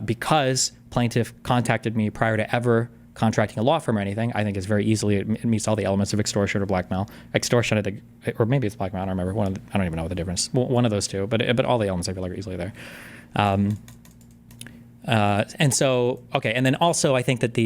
Because plaintiff contacted me prior to ever contracting a law firm or anything, I think it's very easily, it meets all the elements of extortion or blackmail. Extortion, I think, or maybe it's blackmail, I don't remember. I don't even know what the difference. One of those two, but all the elements I feel like are easily there. And so, okay, and then also I think that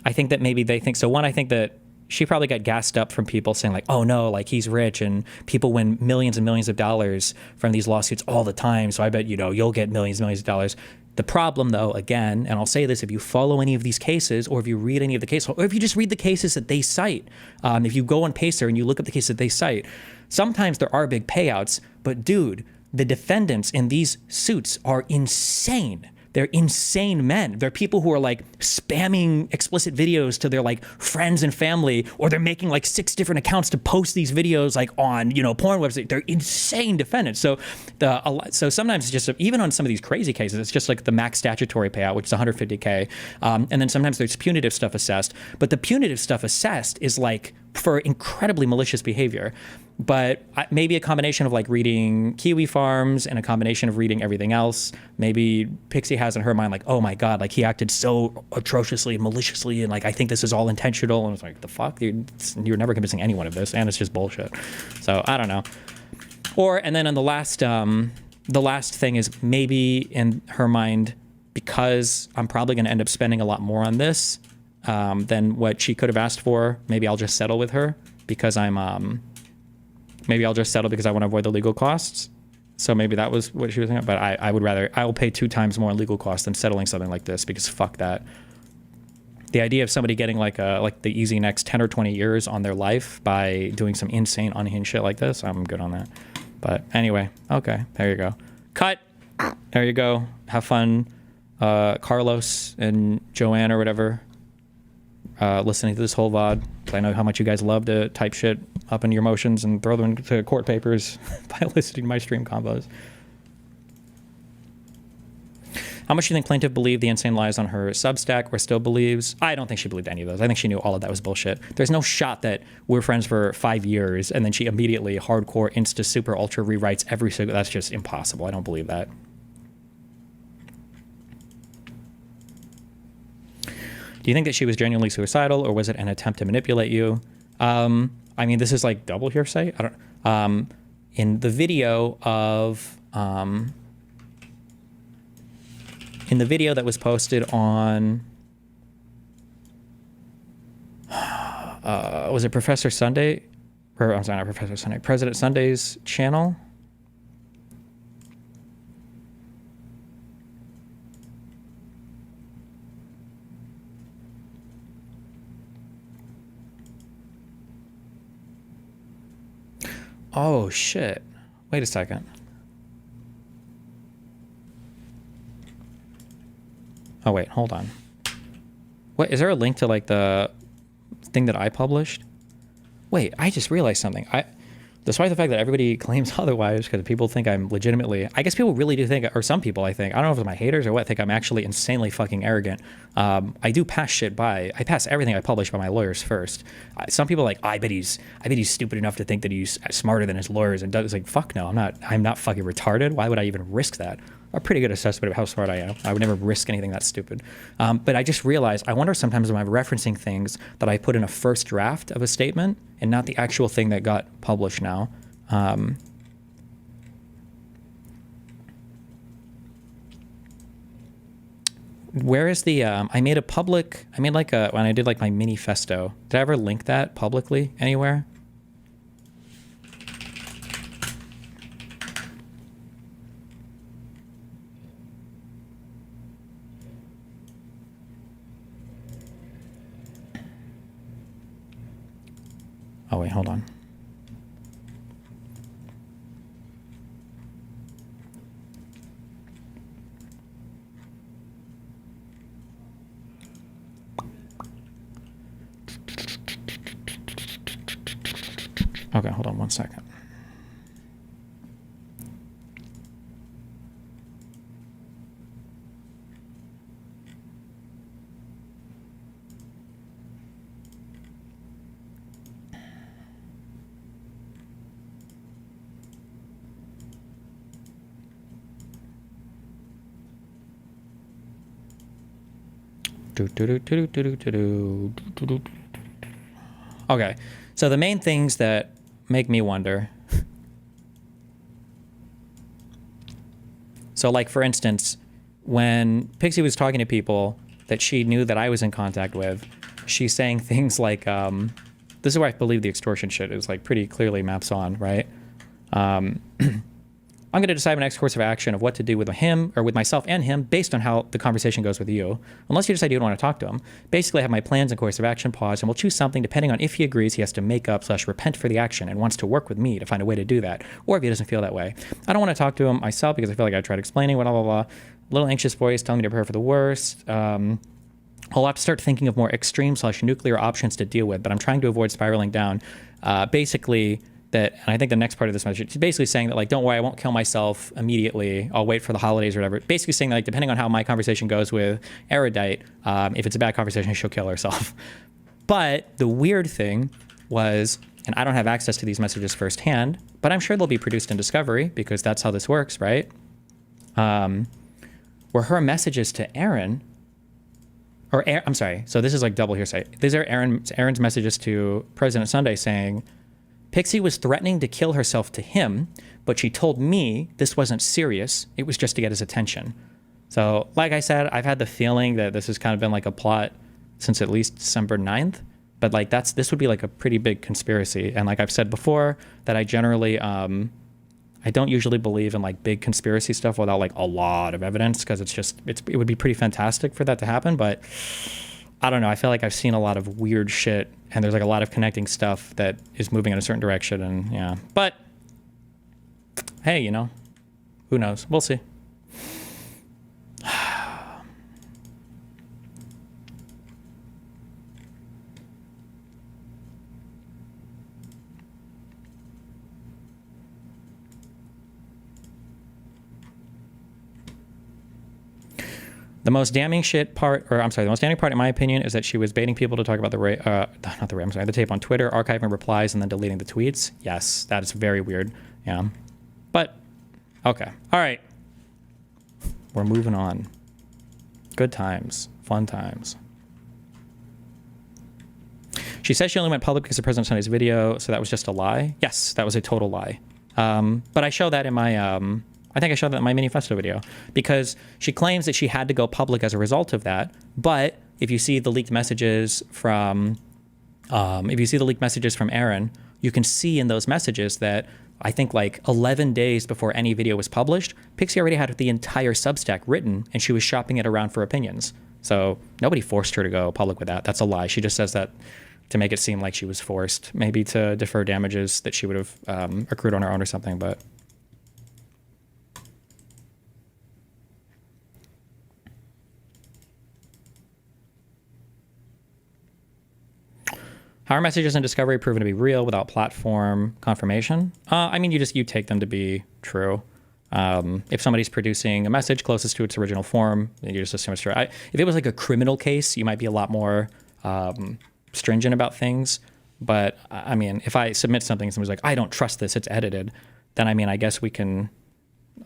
I think that maybe they think, so one, I think that she probably got gassed up from people saying like, oh no, like he's rich and people win millions and millions of dollars from these lawsuits all the time. So I bet, you'll get millions and millions of dollars. The problem, though, again, and I'll say this, if you follow any of these cases or if you read any of the cases, or if you just read the cases that they cite, if you go on Pacer and you look at the cases that they cite, sometimes there are big payouts, but dude, the defendants in these suits are insane. They're insane men. They're people who are like spamming explicit videos to their like friends and family, or they're making like 6 different accounts to post these videos like on, porn websites. They're insane defendants. So sometimes it's just, even on some of these crazy cases, it's just like the max statutory payout, which is $150K. And then sometimes there's punitive stuff assessed, but the punitive stuff assessed is like for incredibly malicious behavior. But maybe a combination of like reading Kiwi Farms and a combination of reading everything else. Maybe Pixie has in her mind like, oh my God, like he acted so atrociously and maliciously, and like I think this is all intentional. And it's like, the fuck, you're never convincing anyone of this, and it's just bullshit. So I don't know. And then on the last thing is maybe in her mind, because I'm probably going to end up spending a lot more on this than what she could have asked for. Maybe I'll just settle with her because maybe I'll just settle because I want to avoid the legal costs. So maybe that was what she was thinking. But I will pay 2 times more in legal costs than settling something like this, because fuck that. The idea of somebody getting like the easy next 10 or 20 years on their life by doing some insane unhinged shit like this, I'm good on that. But anyway, okay, there you go. Cut. There you go. Have fun, Carlos and Joanne or whatever, listening to this whole VOD. I know how much you guys love to type shit up into your motions and throw them into court papers by listening to my stream combos. How much do you think plaintiff believed the insane lies on her Substack, or still believes? I don't think she believed any of those. I think she knew all of that was bullshit. There's no shot that we're friends for 5 years and then she immediately hardcore insta super ultra rewrites every single. That's just impossible. I don't believe that. Do you think that she was genuinely suicidal, or was it an attempt to manipulate you? I mean, this is like double hearsay. I don't. In the video that was posted on, was it Professor Sunday? Or I'm sorry, not Professor Sunday. President Sunday's channel. Oh, shit. Wait a second. Oh, wait, hold on. What, is there a link to like the thing that I published? Wait, I just realized something. Despite the fact that everybody claims otherwise, because people think I'm legitimately, I guess people really do think, or some people I think, I don't know if it's my haters or what, think I'm actually insanely fucking arrogant. I do pass shit by. I pass everything I publish by my lawyers first. Some people are like, I bet he's stupid enough to think that he's smarter than his lawyers, and does like, fuck no, I'm not fucking retarded. Why would I even risk that? A pretty good assessment of how smart I am. I would never risk anything that stupid. But I just realized, I wonder sometimes when I'm referencing things that I put in a first draft of a statement and not the actual thing that got published now. Where is the, when I did like my manifesto, did I ever link that publicly anywhere? Oh wait, hold on. Okay, hold on 1 second. Okay, so the main things that make me wonder. So, like, for instance, when Pixie was talking to people that she knew that I was in contact with, she's saying things like, this is where I believe the extortion shit is, like, pretty clearly maps on, right? I'm going to decide my next course of action of what to do with him or with myself and him based on how the conversation goes with you. Unless you decide you don't want to talk to him. Basically, I have my plans and course of action paused, and we'll choose something depending on if he agrees he has to make up / repent for the action and wants to work with me to find a way to do that, or if he doesn't feel that way. I don't want to talk to him myself because I feel like I tried explaining, blah, blah, blah. A little anxious voice telling me to prepare for the worst. I'll have to start thinking of more extreme / nuclear options to deal with, but I'm trying to avoid spiraling down. Basically, that, and I think the next part of this message is basically saying that, like, don't worry, I won't kill myself immediately. I'll wait for the holidays or whatever. Basically saying that, like, depending on how my conversation goes with Erudite, if it's a bad conversation, she'll kill herself. But the weird thing was, and I don't have access to these messages firsthand, but I'm sure they'll be produced in Discovery because that's how this works, right? Were her messages to Aaron, I'm sorry, so this is like double hearsay. These are Aaron's messages to President Sunday saying, Pixie was threatening to kill herself to him, but she told me this wasn't serious. It was just to get his attention. So, like I said, I've had the feeling that this has kind of been like a plot since at least December 9th. But like this would be like a pretty big conspiracy. And like I've said before, that I generally, I don't usually believe in like big conspiracy stuff without like a lot of evidence, because it would be pretty fantastic for that to happen. But I don't know. I feel like I've seen a lot of weird shit, and there's like a lot of connecting stuff that is moving in a certain direction. And yeah, but hey, you know, who knows? We'll see. The most damning part in my opinion is that she was baiting people to talk about the tape on Twitter, archiving replies, and then deleting the tweets. Yes, that is very weird. Yeah. But, okay. All right. We're moving on. Good times. Fun times. She says she only went public because of President Sunday's video, so that was just a lie. Yes, that was a total lie. But I show that in my... I think I showed that in my Manifesto video, because she claims that she had to go public as a result of that. But if you see the leaked messages from, Aaron, you can see in those messages that I think like 11 days before any video was published, Pixie already had the entire Substack written, and she was shopping it around for opinions. So nobody forced her to go public with that. That's a lie. She just says that to make it seem like she was forced, maybe to defer damages that she would have accrued on her own or something, but... How are messages in Discovery proven to be real without platform confirmation? I mean, you take them to be true. If somebody's producing a message closest to its original form, then you just assume it's true. If it was like a criminal case, you might be a lot more stringent about things. But I mean, if I submit something and somebody's like, I don't trust this, it's edited, then I mean, I guess we can...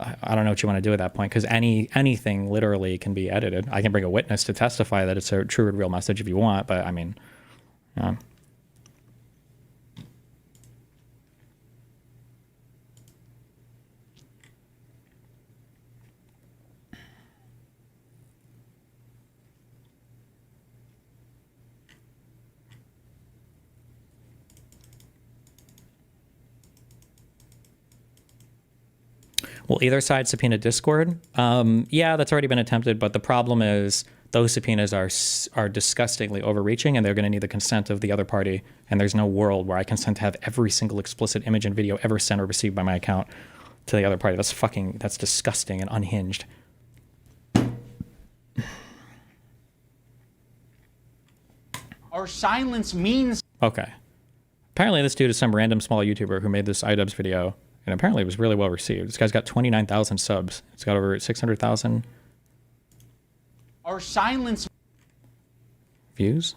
I don't know what you want to do at that point, because anything literally can be edited. I can bring a witness to testify that it's a true and real message if you want, but I mean... Yeah. Will either side subpoena Discord? Yeah, that's already been attempted, but the problem is those subpoenas are disgustingly overreaching, and they're going to need the consent of the other party, and there's no world where I consent to have every single explicit image and video ever sent or received by my account to the other party. That's disgusting and unhinged. Our silence means... Okay. Apparently, this dude is some random small YouTuber who made this iDubbbz video, and apparently it was really well received. This guy's got 29,000 subs. It's got over 600,000 Our silence views.